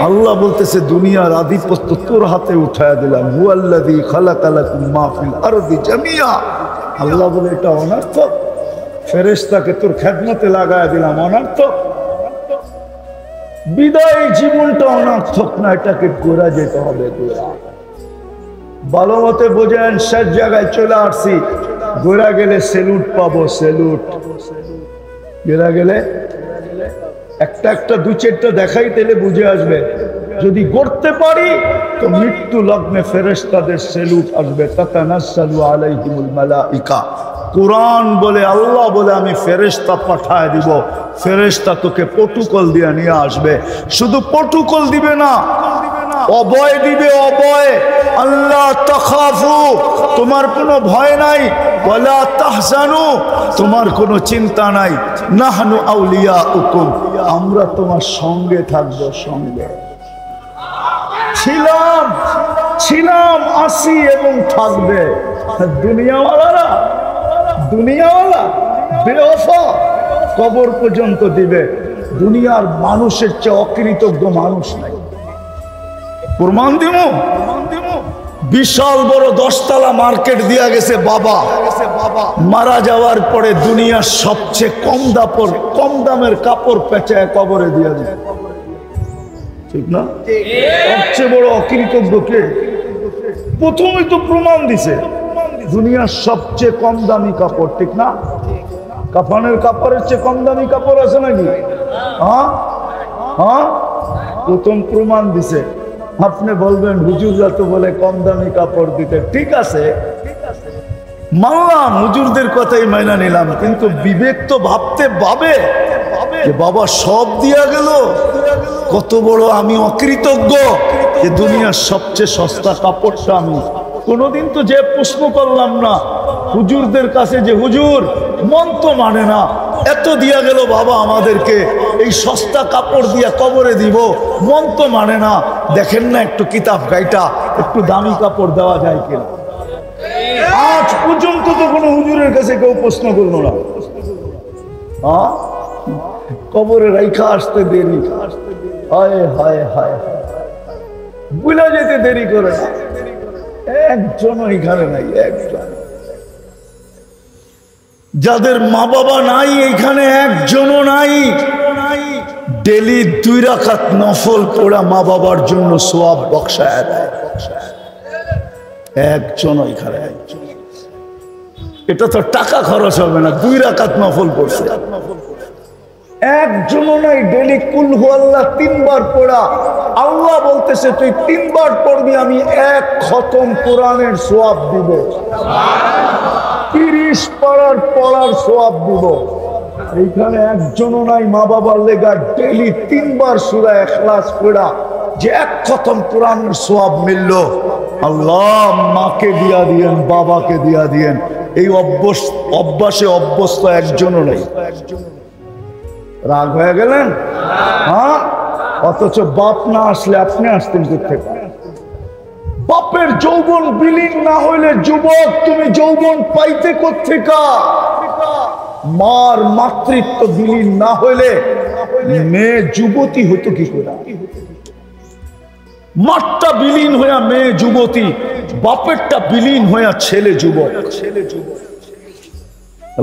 আল্লাহ বলতেছে দুনিয়ার আধিপত্য তোর হাতে উঠায়া দিলাম। হুয়াল্লাযী খালাকা লাকুম মা ফিল আরদি জামিয়া। আল্লাহ বলে এটা অনর্থক? ফেরেশতাকে তোর খেদমতে লাগায়া দিলাম, অনর্থক? বিদায় জীবনটা অনর্থক না, এটাকে গোড়া যেতে হবে। গোড়া ভালো মতে বোঝেন, শেষ জায়গায় চলে আসছি। গোড়া গেলে সেলুট পাবো, সেলুট। গোড়া গেলে একটা একটা দু চারটা দেখাই তেলে বুঝে আসবে। যদি গড়তে পারি তো মৃত্যু লগ্নে ফেরেশতাদের সেলুট আসবে। তাতানাজ্জালু আলাইহিমুল মালাইকা। কুরআন বলে, আল্লাহ বলে আমি ফেরেশতা পাঠায় দিব। ফেরেশতা তোকে প্রটোকল দিয়ে নিয়ে আসবে। শুধু প্রটোকল দিবে না, অভয় দিবে, অভয়। আল্লাহ তাখাফু, তোমার কোনো ভয় নাই। ওয়ালা তাহজানু, তোমার কোনো চিন্তা নাই। নাহনু আউলিয়াউকুম, আমরা তোমার সঙ্গে থাকবো, সঙ্গে ছিলাম, ছিলাম, আসি এবং থাকবে। দুনিয়াওয়ালারা, দুনিয়াওয়ালা বেওয়াফা, কবর পর্যন্ত দিবে। দুনিয়ার মানুষের চেয়ে অকৃতজ্ঞ মানুষ নাই। প্রমাণ দিব। বিশাল বড় 10 তলা মার্কেট দিয়া গেছে বাবা। মারা যাওয়ার পরে দুনিয়ার সবচেয়ে কম দামের কাপড় পেঁচায় কবরে দিয়া দিবে, ঠিক না? সবচেয়ে বড় অকৃতজ্ঞ কে? প্রথমেই তো প্রমাণ দিছে দুনিয়ার সবচেয়ে কম দামি কাপড়, ঠিক না? কাফনের কাপড়ের চেয়ে কম দামি কাপড় আছে নাকি? হ্যাঁ হ্যাঁ, প্রথম প্রমাণ দিছে। আপনি বলবেন হুজুররা তো বলে কম দামি কাপড় দিতে, ঠিক আছে মানলাম, হুজুরদের কথাই মাইনা নিলাম। কিন্তু বিবেক তো ভাবতে ভাবে যে বাবা সব দিয়া গেল, কত বড় আমি অকৃতজ্ঞ যে দুনিয়ার সবচেয়ে সস্তা কাপড়টা আমি কোনোদিন তো যে প্রশ্ন করলাম না হুজুরদের কাছে যে হুজুর মন তো মানে না, এত দিয়া গেল বাবা আমাদেরকে, এই সস্তা কাপড় দিয়া কবরে দিব, মন তো মানে না, দেখেন না একটু কিতাব গাইটা একটু দামি কাপড় দেওয়া যায় কিনা। আজ পর্যন্ত তো কোনো হুজুরের কাছে কেউ প্রশ্ন করলো না। হ্যাঁ, কবরে রাইখা আসতে দেরি, হায় হায় হায়, বুঝা যেতে দেরি করে না। একজনও এখানে নাই, একজন। যাদের মা বাবা নাই এইখানে একজনও নাই। ডেলি 2 রাকাত নফল পড়া মা বাবার জন্য সওয়াব বখশায় দেয়, একজনও এখানে। এটা তো টাকা খরচ হবে না, 2 রাকাত নফল পড়ছে একজনও নাই। ডেলি কুল হু আল্লাহ 3 বার পড়া। আল্লাহ বলতেছে তুই 3 বার পড়বি, আমি 1 খতম কোরআনের সওয়াব দিব, 30 পড়ার সওয়াব দিব। এইখানে একজনও নাই মা বাবার লেগা ডেলি 3 বার সূরা ইখলাস পড়া যে 1 খতম কোরআনের সওয়াব মিলল। আল্লাহ মাকে দিয়া দিয়েন, বাবাকে দিয়া দিয়েন। এই অভ্যাসে অভ্যস্ত একজনও নাই। রাগ হয়ে গেলেন? হ্যাঁ, অথচ বাপ না আসলে আপনি আসতেন কোথেকে? বাপের যৌবন বিলীন না হইলে যুবক তুমি যৌবন পাইতে কোথেকে? মার মাতৃত্ব বিলীন না হইলে মেয়ে যুবতী হতো কি করে? মারটা বিলীন হইয়া মেয়ে যুবতী, বাপেরটা বিলীন হইয়া ছেলে যুবক।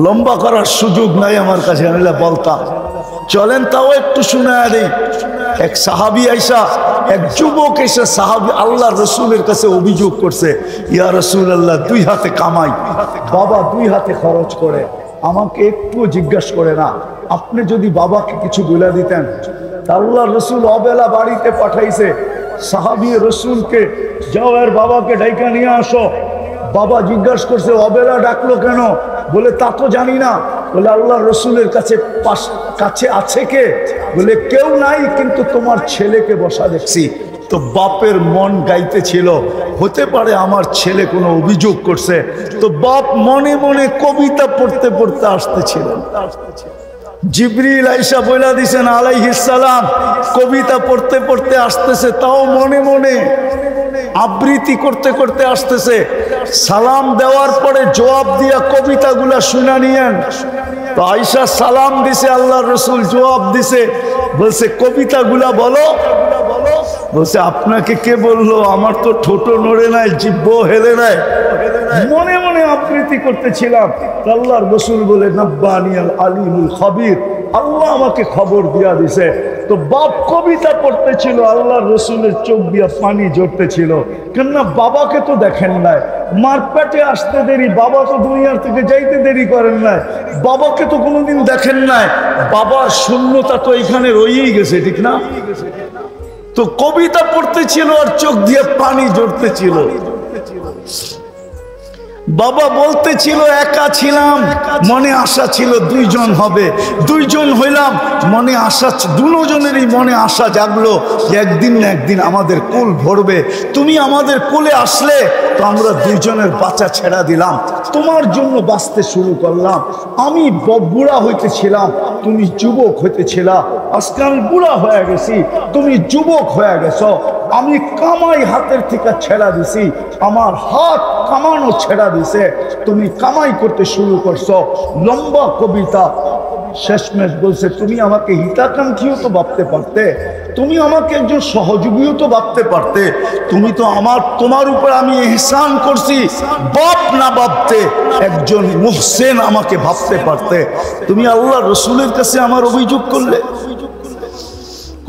লম্বা করার সুযোগ নাই আমার কাছে, আমি বলতাম চলেন তাও একটু শোনায়া দেই। এক সাহাবী আইসা, এক যুবক এসে সাহাবী আল্লাহ রসুলের কাছে অভিযোগ করছে, ইয়া রাসূলুল্লাহ 2 হাতে কামাই, বাবা 2 হাতে খরচ করে, আমাকে একটু জিজ্ঞাসা করে না, আপনি যদি বাবাকে কিছু বলে দিতেন। আল্লাহ রসুল অবেলা বাড়িতে পাঠাইছে, সাহাবী রসুলকে যাও এর বাবাকে ডাইকা নিয়ে আসো। বাবা জিজ্ঞাসা করছে অবেলা ডাকলো কেন? বলে তা তো জানি না। বলে আল্লাহ রসুলের কাছে আছে কে? বলে কেউ নাই, কিন্তু তোমার ছেলেকে বসা দেখছি। তো বাপের মন গাইতেছিল, হতে পারে আমার ছেলে কোনো অভিযোগ করছে। তো বাপ মনে মনে কবিতা পড়তে পড়তে আসতেছিলেন। জিবরিল আইসা বইলা দিছেন আলাইহিস সালাম, কবিতা পড়তে পড়তে আসতেছে, তাও মনে মনে আবৃত্তি করতে করতে আসতেছে। সালাম দেওয়ার পরে জবাব দিয়া কবিতাগুলা শুনা নিয়েন। তো আয়েশা সালাম দিছে, আল্লাহর রাসূল জবাব দিছে, বলছে কবিতাগুলা বলো। বলছে আপনাকে কে বললো? আমার তো ঠোঁট নড়ে নাই, জিহ্ব হেলে নাই, মনে মনে আবৃত্তি করতেছিলাম। আল্লাহর রাসূল বলে নাব্বানিয়াল আলিমুল খাবীর, আল্লাহ আমাকে খবর দিয়া দিছে। তো বাপ কবিতা পড়তেছিল, আল্লাহর রাসূলের চোখ দিয়া পানি ঝরতেছিল। কেননা বাবাকে তো দেখেন নাই, মার পেটে আসতে দেরি, বাবা তো দুনিয়ার থেকে যাইতে দেরি করেন নাই, বাবাকে তো কোনোদিন দেখেন নাই, বাবার শূন্যতা তো এখানে রয়েই গেছে, ঠিক না? তো কবিতা পড়তেছিল আর চোখ দিয়ে পানি ঝরতেছিল। বাবা বলতেছিল একা ছিলাম, মনে আশা ছিল দুইজন হবে, দুইজন হইলাম, মনে আশা, দুজনেরই মনে আশা জাগলো যে একদিন না একদিন আমাদের কুল ভরবে। তুমি আমাদের কুলে আসলে তো আমরা দুইজনের বাচ্চা ছেড়া দিলাম, তোমার জন্য বাঁচতে শুরু করলাম। আমি বুড়া হইতেছিলাম, তুমি যুবক হইতেছিলা, আজকে আমি বুড়া হয়ে গেছি, তুমি যুবক হয়ে গেছো। আমি কামাই হাতের থেকে ছেড়া দিছি, আমার হাত কামানো ছেড়া দিছে, তুমি কামাই করতে শুরু করছো। লম্বা কবিতা, শেষমেশ বলছে তুমি আমাকে হিতাকাঙ্ক্ষীও তো ভাবতে পারতে, তুমি আমাকে একজন সহযোগীও তো ভাবতে পারতে, তুমি তো তোমার উপর আমি ইহসান করছি, বাপ না ভাবতে একজন মুহসিন আমাকে ভাবতে পারতে, তুমি আল্লাহ রসুলের কাছে আমার অভিযোগ করলে।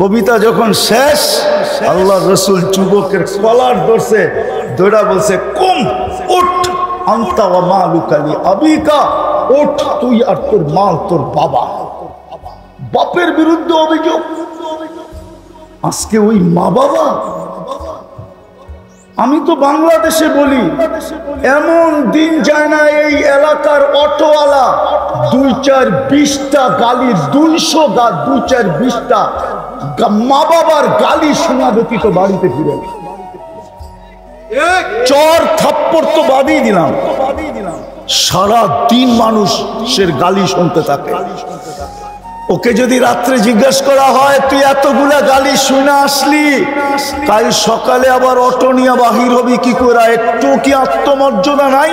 কবিতা যখন শেষ, আল্লাহ রসুল যুবকের কলার ধরছে, ধরা বলছে কুম উঠ, আনতা ওয়া মালুকা লি আবিকা, উঠ তুই আর তোর মাল তোর বাবা। বাপের বিরুদ্ধে অভিযোগ। আজকে ওই মা বাবা, আমি তো বাংলাদেশে বলি, এমন দিন যায় না এই এলাকার অটোওয়ালা 2-4-20টা গালি, 200-2-4-20টা মা বাবার গালি শোনা ব্যতীত বাড়িতে ফিরে। চর থাপ্পড় তো বাদই দিলাম, সারা দিন মানুষের গালি শুনতে থাকে। ওকে যদি রাত্রে জিজ্ঞাসা করা হয় তুই এতগুলা গালি শুনে আসলি, কাল সকালে আবার অটো নিয়ে বাহির হবি কি করে? একটু কি আত্মমর্যাদা নাই?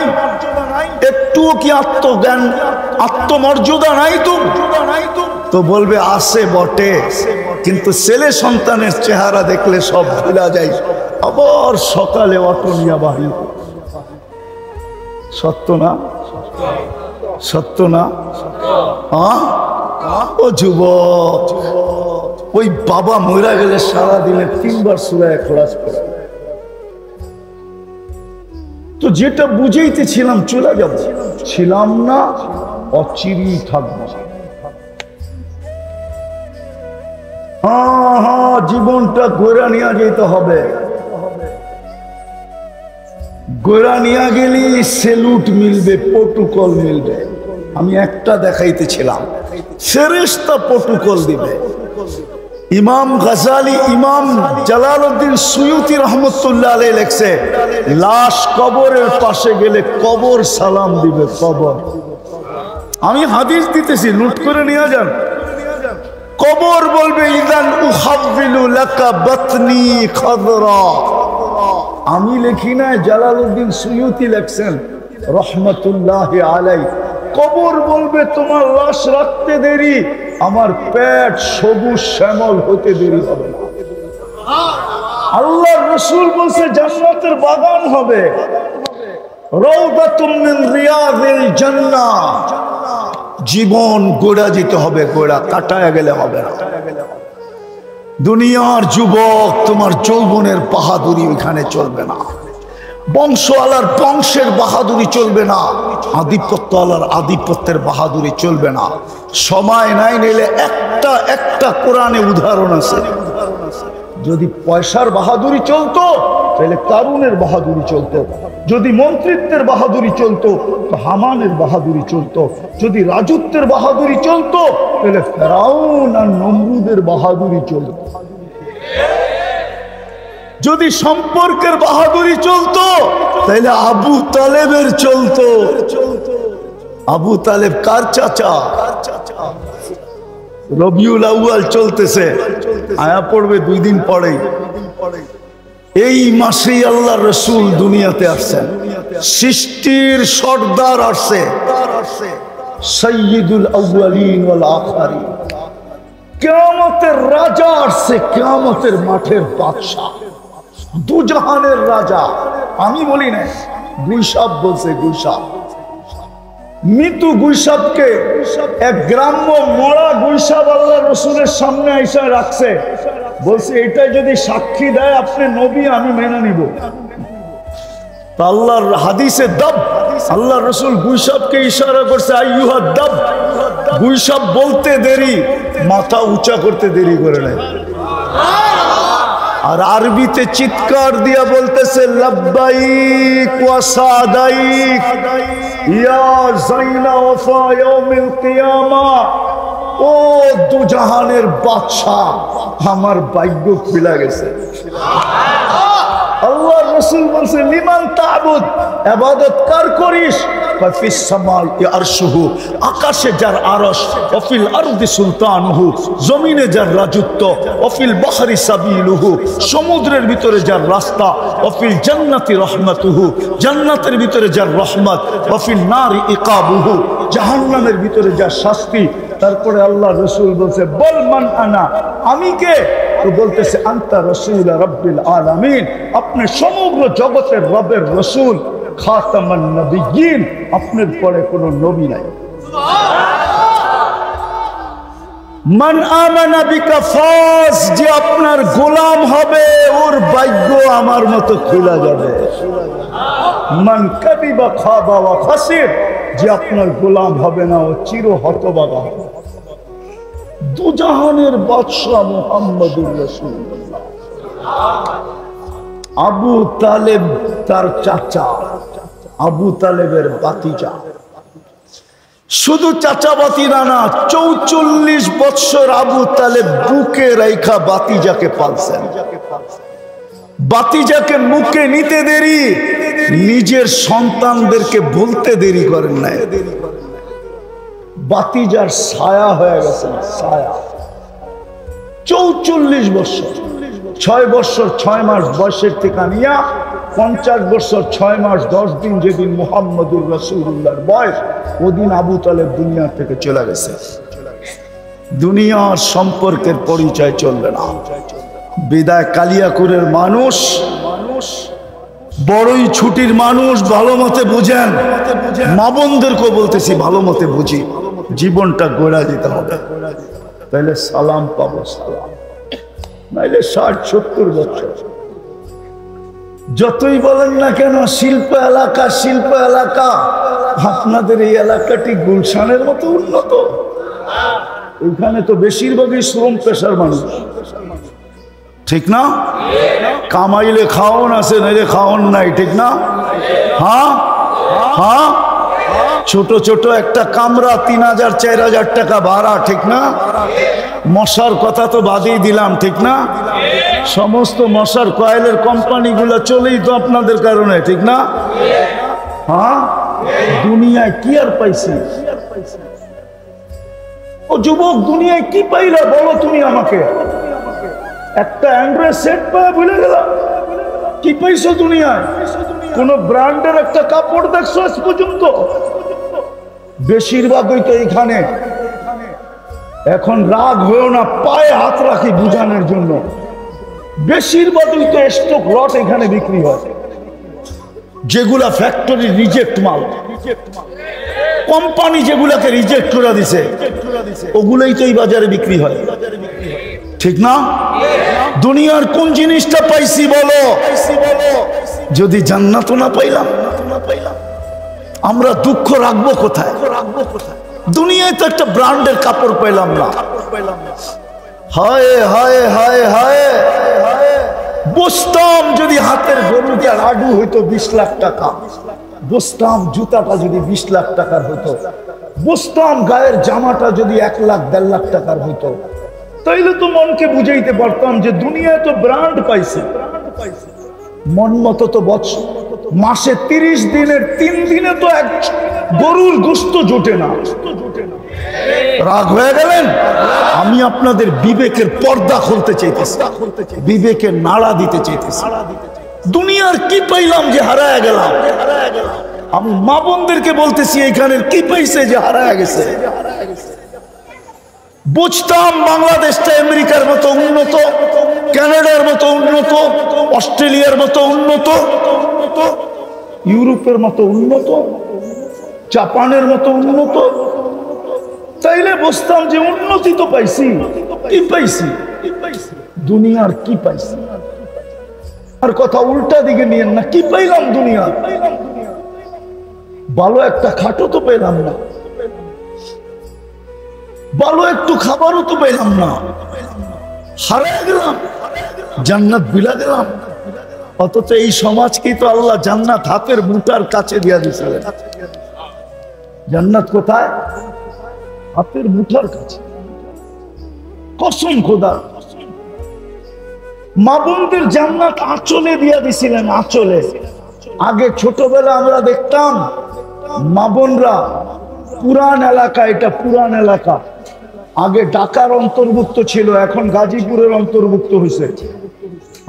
একটুও কি আত্মজ্ঞান, আত্মমর্যাদা নাই? তো বলবে আসে বটে, কিন্তু ছেলে সন্তানের চেহারা দেখলে সব ভুলা যায়, আবার সকালে অটো নিয়ে বাহির। সত্য না? সত্য না? ও যুবক, ওই বাবা মরা গেলে সারা দিনে 3 বার সূরা ইখলাস পড়ে। তো যেটা বুঝাইতেছিলাম চলে যাব, ছিলাম না, অচিরেই থাকবো। হ্যাঁ, জীবনটা গোড়া নিয়ে যেতে হবে। গোড়া নিয়ে গেলে সেলুট মিলবে, প্রটোকল মিলবে। আমি একটা দেখাইতেছিলাম, ফেরেশতা প্রটোকল দিবে। ইমাম গাজালি, ইমাম জালালউদ্দিন সুয়ুতি রহমতুল্লাহ আলাইহি লেখছে, লাশ কবরের পাশে গেলে কবর সালাম দিবে, কবর। আমি হাদিস দিতেছি, নোট করে নিয়ে যান। কবর বলবে ইদান উহাব্বিলু লাকা বাতনি খাদরা। আমি লিখি না, জালালউদ্দিন সুয়ুতি লেখছেন রহমতুল্লাহ আলাইহি। কবর বলবে তোমার লাশ রাখতে দেরি, আমার পেট সবুজ শ্যামল হতে দেরি হবে না। আল্লাহর রাসূল বলছে জান্নাতের বাগান হবে, রাউদাতুম মিন রিয়াদিল জান্নাহ। জীবন গোড়া যেতে হবে, গোড়া কাটায় গেলে হবে না। দুনিয়ার যুবক, তোমার যৌবনের বাহাদুরি ওইখানে চলবে না, বংশওয়ালার বংশের বাহাদুরি চলবে না, আধিপত্যওয়ালার আধিপত্যের বাহাদুরি চলবে না। সময় নাই, নিলে একটা কোরআনে উদাহরণ আছে। যদি পয়সার বাহাদুরি চলতো তাহলে কারুনের বাহাদুরি চলতো, যদি মন্ত্রিত্বের বাহাদুরি চলতো তো হামানের বাহাদুরি চলতো, যদি রাজত্বের বাহাদুরি চলতো তাহলে ফেরাউন আর নমরুদের বাহাদুরি চলতো, যদি সম্পর্কের বাহাদুরি চলতো তাহলে আবু তালেবের চলতো। আবু তালেব কার চাচা? রবিউল আউয়াল চলতেছে, আয়া পড়বে 2 দিন পরেই। এই মাসেই আল্লাহর রাসূল দুনিয়াতে আসছেন, সৃষ্টির সর্দার আসছে। সৈয়দুল আউয়ালিন ওয়াল আখিরিন, কিয়ামতের রাজা আসছে, কিয়ামতের মাঠের বাদশা, দুজাহানের রাজা। আমি বলি না, গুইসাব বলছে, গুইসাব। মৃত্যু গুইসাবকে এক গ্রাম্য মরা গুইসাব আল্লাহ রসুলের সামনে আইসা রাখছে, বলছে এটা যদি সাক্ষী দেয় আপনি নবী, আমি মেনে নিব। আল্লাহর হাদিসে দাব, আল্লাহ রসুল গুইসাবকে ইশারা করছে, আইয়ুহা দাব। গুইসাব বলতে দেরি, মাথা উঁচা করতে দেরি করে নাই। আর আরবিতে চিৎকার দিয়া বলতেছে, লাব্বাইক ওয়া সাদাইক ইয়া যাইনা ওয়াফা ইয়াউমিল কিয়ামা। ও দুজাহানের বাদশা, আমার ভাগ্য খুলে গেছে। আল্লাহ রাসূল বলছে, লিমান তা'বুদ, ইবাদত কার করিস? ফাফিস সামাই আরশুহু, আকাশে যার আরশ, ওয়াফিল আরদি সুলতানুহু, জমিনে যার রাজত্ব, ওয়াফিল বাহরি সাবিলুহু, সমুদ্রের ভিতরে যার রাস্তা, ওয়াফিল জান্নাতি রাহমাতুহু, জান্নাতের ভিতরে যার রহমত, ওয়াফিল নারি ইকাবুহু, জাহান্নামের ভিতরে যার শাস্তি। তারপরে আল্লাহ রসুল বলছে, বল মান আনা, আমি কে? তো বলতেছে, আনতা রাসূল রাব্বিল আলামিন, আপনি সমগ্র জগতের রবের রসুল, খাতামান নবিয়্যিন, আপনার পরে কোনো নবী নাই। মান আমানা বিকা ফাজ, যে আপনার গোলাম হবে ওর ভাগ্য আমার মতো খোলা যাবে। মান কাদিবা খাবা ওয়া খাসির, যে আপনার গোলাম হবে না ও চির হতভাগা হবে। দুজাহানের বাদশা মুহাম্মদুর রাসূলুল্লাহ। আবু তালেব তার চাচা, আবু তালেবের বাতিজা। শুধু চাচা বাতিরা না, 44 বছর আবু তালেব বুকে রাইখা বাতিজাকে পালছেন। বাতিজাকে মুখে নিতে দেরি, নিজের সন্তানদেরকে বলতে দেরি করেন নাই। বাতিজার ছায়া হয়ে গেছেন, ছায়া। 44 বছর, 6 বছর 6 মাস বয়সের থেকে নিয়া 50 বছর 6 মাস 10 দিন যেদিন মুহাম্মদুর রাসূলুল্লাহর বয়স, ওদিন আবু তালেব দুনিয়া থেকে চলে গেছে। দুনিয়ার সম্পর্কের পরিচয় চলবে না। বিদায় কালিয়াকুরের মানুষ, বড়ই ছুটির মানুষ, ভালো মতে বুঝেন। মা বোনদেরকেও বলতেছি, ভালো মতে বুঝি, জীবনটা গড়া দিতে হবে, তাইলে সালাম পাবো, সালাম। নাইলে 60-70 বছর যতই বলেন না কেন, শিল্প এলাকা, শিল্প এলাকা। আপনাদের এই এলাকাটি গুলশানের মতো উন্নত? ওইখানে তো বেশিরভাগই শ্রম পেশার মানুষ, ঠিক না? কামাইলে খাওন আছে, নাইলে খাওন নাই, ঠিক না? হ্যাঁ হ্যাঁ, ছোট ছোট একটা কামরা 3000-4000 টাকা ভাড়া, ঠিক না? মশার কথা তো বাদই দিলাম, ঠিক না? সমস্ত মশার কয়েলের কোম্পানিগুলো চলেই তো আপনাদের কারণে, ঠিক না? হ্যাঁ, দুনিয়ায় কি আর পাইছি? ও যুবক, দুনিয়ায় কি পাইলা বলো তুমি আমাকে? একটা অ্যান্ড্রয়েড সেট পায় ভুলে গেলাম। কি পাইছো দুনিয়ায়? কোন ব্র্যান্ডের একটা কাপড় দেখছো আজ পর্যন্ত? বেশিরভাগই তো এইখানে। এখন রাগ হয়েও না, পায়ে হাত রাখি বুঝানোর জন্য। বেশিরভাগই তো স্টক লট এখানে বিক্রি হয়, যেগুলা ফ্যাক্টরি রিজেক্ট মাল, কোম্পানি যেগুলাকে রিজেক্ট করে দিছে, ওগুলোই তো এই বাজারে বিক্রি হয়, ঠিক না? দুনিয়ার কোন জিনিসটা পাইছি বলো? যদি জান্নাত না পাইলাম, আমরা দুঃখ রাখবো কোথায়? দুনিয়ায় তো একটা ব্র্যান্ডের কাপড় পাইলাম না। হায় হায় হায় হায়, বসতাম যদি হাতের গরুটা লাডু হইতো 20 লাখ টাকা, বসতাম জুতাটা যদি 20 লাখ টাকার হইতো, বসতাম গায়ের জামাটা যদি 1 লাখ 1.5 লাখ টাকার হইতো, তাইলে তো মনকে বুঝাইতে পারতাম যে দুনিয়ায় তো ব্র্যান্ড পাইছে। মন মতো তো বছর মাসে 30 দিনের 3 দিনে তো এক গরুর গোশত জোটে না। রাগ হয়ে গেলেন? আমি আপনাদের বিবেকের পর্দা খুলতে চাইতেছি, বিবেকের নাড়া দিতে চাইতেছি। দুনিয়ার কি পাইলাম যে হারায় গেলাম? আমি মা বোনদেরকে বলতেছি এখানের কি পাইছে যে হারায় গেছে। বুঝতাম বাংলাদেশটা আমেরিকার মতো উন্নত, কানাডার মতো উন্নত, অস্ট্রেলিয়ার মতো উন্নত, ইউরোপের মতো উন্নত, জাপানের মতো উন্নত, তাইলে বুঝতাম যে উন্নতি তো পাইছি। কি পাইছি? দুনিয়ার কি পাইছি? আর কথা উল্টা দিকে নিয়েন না। কি পাইলাম দুনিয়া? ভালো একটা খাটও তো পেলাম না, ভালো একটু খাবারও তো পেলাম না, হারিয়ে গেলাম, জান্নাত বিলা গেলাম। অথচ এই সমাজকে তো আল্লাহ জান্নাত হাতের মুঠার কাছে দিয়া দিয়েছিলেন। জান্নাত কোথায়? হাতের মুঠার কাছে। কসম খোদা, মা বোনদের জান্নাত আঁচলে দিয়া দিছিলেন, আঁচলে। আগে ছোটবেলা আমরা দেখতাম মা বোনরা পুরান এলাকা, এটা পুরান এলাকা, আগে ঢাকার অন্তর্ভুক্ত ছিল, এখন গাজীপুরের অন্তর্ভুক্ত হয়েছে।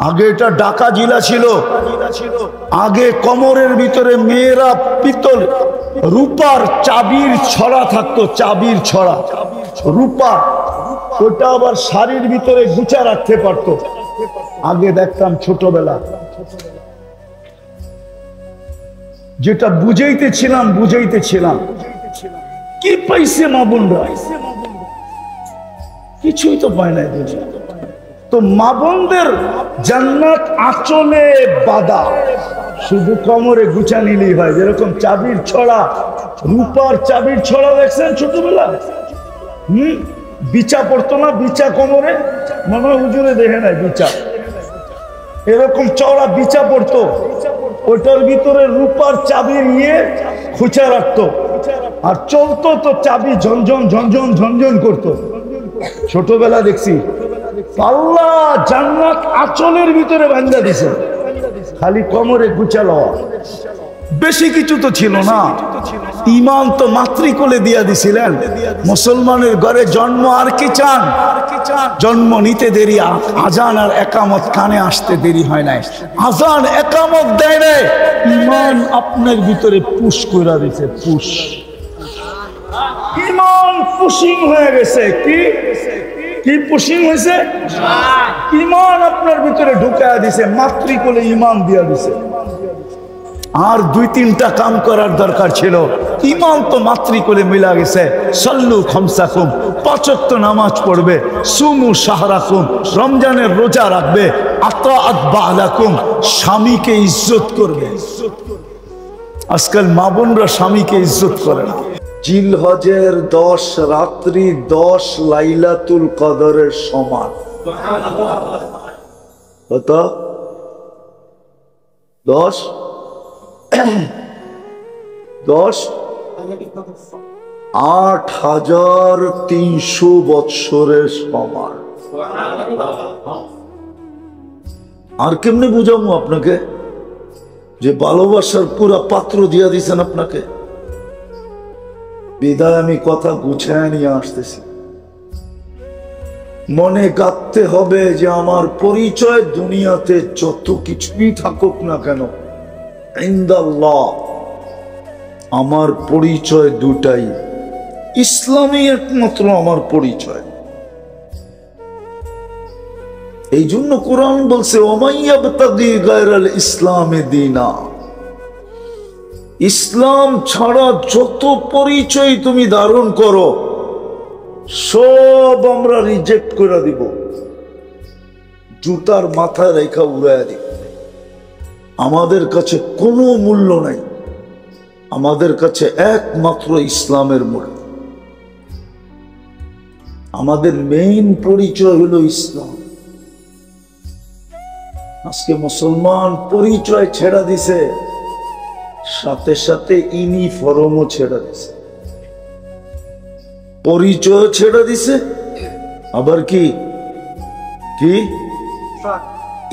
আগে এটা ঢাকা জেলা ছিল। আগে কোমরের ভিতরে মেয়েরা পিতল রূপার চাবির ছড়া থাকতো, চাবির ছড়া রূপার, ওটা আবার শাড়ির ভিতরে গুছা রাখতে পারতো। আগে দেখতাম ছোটবেলা, যেটা বুঝাইতেছিলাম কি পাইছে মা বোনরা? কিছুই তো পায় নাই। তো মা বোনদের জান্নাত আঁচলে বাঁধা, শুধু কোমরে গুছা নিলেই হয়। যেরকম চাবির ছড়া, রূপার চাবির ছড়া দেখছেন ছোটবেলা? বিচা পড়তো না, বিচা কোমরে, মনে হয় হুজুরে দেখে নাই বিচা, এরকম চওড়া বিচা পড়তো, ওটার ভিতরে রূপার চাবির ইয়ে খুঁচা রাখতো, আর চলতো তো চাবি ঝনঝন ঝনঝন ঝনঝন করতো। ছোটবেলা দেখছি। আল্লাহ জান্নাত আঁচলের ভিতরে বাঁধা দিছে, খালি কোমরে গুছা লওয়া, বেশি কিছু তো ছিল না। ইমান তো মাতৃকোলে দিয়া দিছিলেন। মুসলমানের ঘরে জন্ম, আর কি চান? জন্ম নিতে দেরি, আজান আর একামত কানে আসতে দেরি হয় নাই। আজান একামত দেয় নাই, ইমান আপনার ভিতরে পুশ করে দিছে। পুশ, ইমান পুশিং হয়ে গেছে। কি পুশিং হয়েছে? ইমান আপনার ভিতরে ঢুকায়া দিছে, মাতৃকোলে ইমান দিয়া দিছে। আর দুই তিনটা কাম করার দরকার ছিল। ইমান তো মাতৃকোলে মিলা গেছে। সল্লু খামসাকুম, 5 ওয়াক্ত নামাজ পড়বে, সুমু শাহরাকুম, রমজানের রোজা রাখবে, আতাআত বালাকুম, স্বামীকে ইজ্জত করবে। আজকাল মা বোনরা স্বামীকে ইজ্জত করে না। জিলহজের 10 রাত্রি 10 লাইলাতুল কদরের সমান। কত? 10 8,300 বৎসরের সমান। আর কেমনে বুঝাবো আপনাকে যে ভালোবাসার পুরা পাত্র দিয়া দিছেন আপনাকে? বিদায় আমি কথা গুছায় নিয়ে আসতেছি। মনে গাঁথতে হবে যে আমার পরিচয় দুনিয়াতে যত কিছুই থাকুক না কেন, ইনদাল্লাহ আমার পরিচয় দুটাই, ইসলামই একমাত্র আমার পরিচয়। এই জন্য কোরআন বলছে, ওমাইয়াবতাগি গায়রাল ইসলামে দীনা, ইসলাম ছাড়া যত পরিচয় তুমি ধারণ করো সব আমরা রিজেক্ট করে দিব, জুতার মাথায় রেখা উড়াইয়া দিব। আমাদের কাছে কোনো মূল্য নাই, আমাদের কাছে একমাত্র ইসলামের মূল্য। আমাদের মেইন পরিচয় হলো ইসলাম। আজকে মুসলমান পরিচয় ছেড়া দিছে, সাথে সাথে ইউনিফর্মও ছেড়া দিছে। পরিচয় ছেড়ে দিছে, আবার কি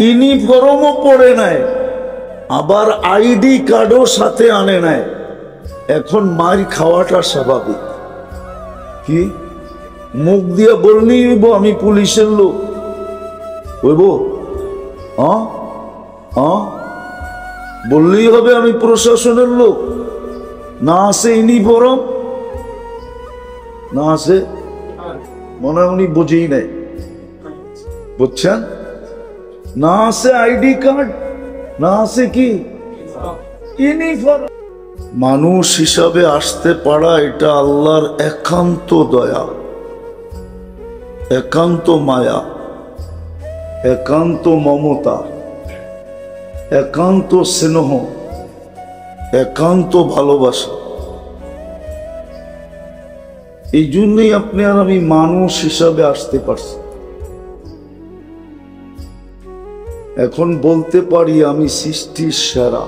ইউনিফর্মও পরে নাই, আবার আইডি কার্ডও সাথে আনে নাই। এখন মার খাওয়াটা স্বাভাবিক। কি মুখ দিয়া বললেই হইব আমি পুলিশের লোক? হইব? বললেই হবে আমি প্রশাসনের লোক? না আছে ইনি বরং না আছে মনে হয় উনি বুঝেই নেই, বুঝছেন? না আছে আইডি কার্ড, না আছে কি ইউনিফর্ম। মানুষ হিসাবে আসতে পারা এটা আল্লাহর একান্ত দয়া, একান্ত মায়া, একান্ত মমতা, একান্ত স্নেহ, একান্ত ভালোবাসা। এই জন্যই আপনি আর আমি মানুষ হিসাবে আসতে পারছি। এখন বলতে পারি আমি সৃষ্টির সেরা।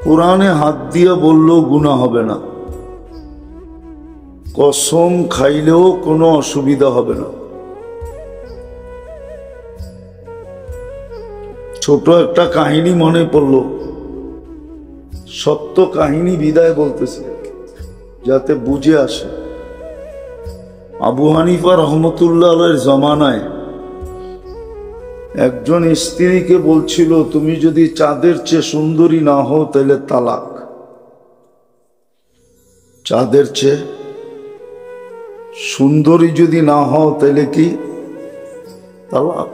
কোরআনে হাত দিয়ে বললেও গুনাহ হবে না, কসম খাইলেও কোনো অসুবিধা হবে না। ছোট একটা কাহিনী মনে পড়লো, সত্য কাহিনী বিদায় বলতেছি যাতে বুঝে আসে। আবু হানিফা রহমতুল্লাহ আলাইহির জমানায় একজন স্ত্রীকে বলছিল, তুমি যদি চাঁদের চেয়ে সুন্দরী না হও তাহলে তালাক। চাঁদের চেয়ে সুন্দরী যদি না হও তাহলে কি তালাক।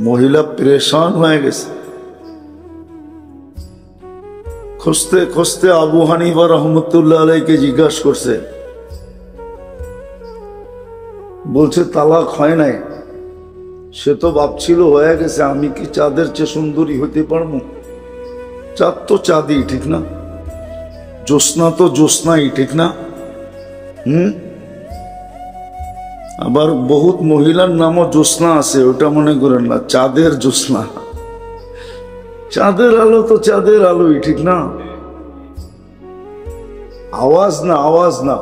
মহিলা পরেশান হয়ে গেছে। খুঁজতে খুঁজতে আবু হানিফা রহমতুল্লাহ আলাইহিকে জিজ্ঞাসা করছে, বলছে তালাক হয় নাই। সে তো ভাবছিল হয়ে গেছে, আমি কি চাঁদের চেয়ে সুন্দরী হইতে পারবো? চাঁদ তো চাঁদই, ঠিক না? জ্যোৎস্না তো জ্যোৎস্নাই, ঠিক না? আবার বহুত মহিলার নামও জ্যোৎস্না আছে, ওটা মনে করেন না, চাঁদের জ্যোৎস্না। চাঁদের আলো তো চাঁদের আলোই, ঠিক না? আওয়াজ না, আওয়াজ না,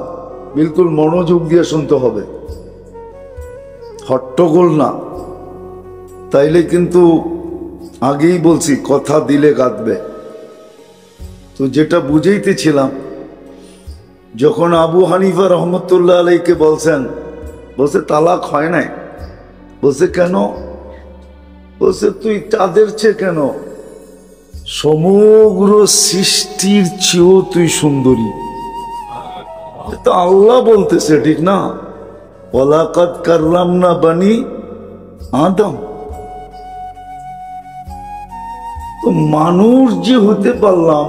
বিলকুল মনোযোগ দিয়ে শুনতে হবে, হট্টগোল না, তাইলে কিন্তু আগেই বলছি কথা দিলে কাঁদবে। তো যেটা বুঝাইতেছিলাম, যখন আবু হানিফা রহমতুল্লাহ আলাইহিকে বলছেন, বলছে তালাক হয় নাই। বলছে কেন? বলছে তুই চাঁদের চেয়ে কেন, সমগ্র সৃষ্টির চেয়েও তুই সুন্দরী। তো আল্লাহ বলতেছে, ঠিক না? ওয়ালাকাদ কাররামনা বানি আদম। তো মানুষ যে হতে পারলাম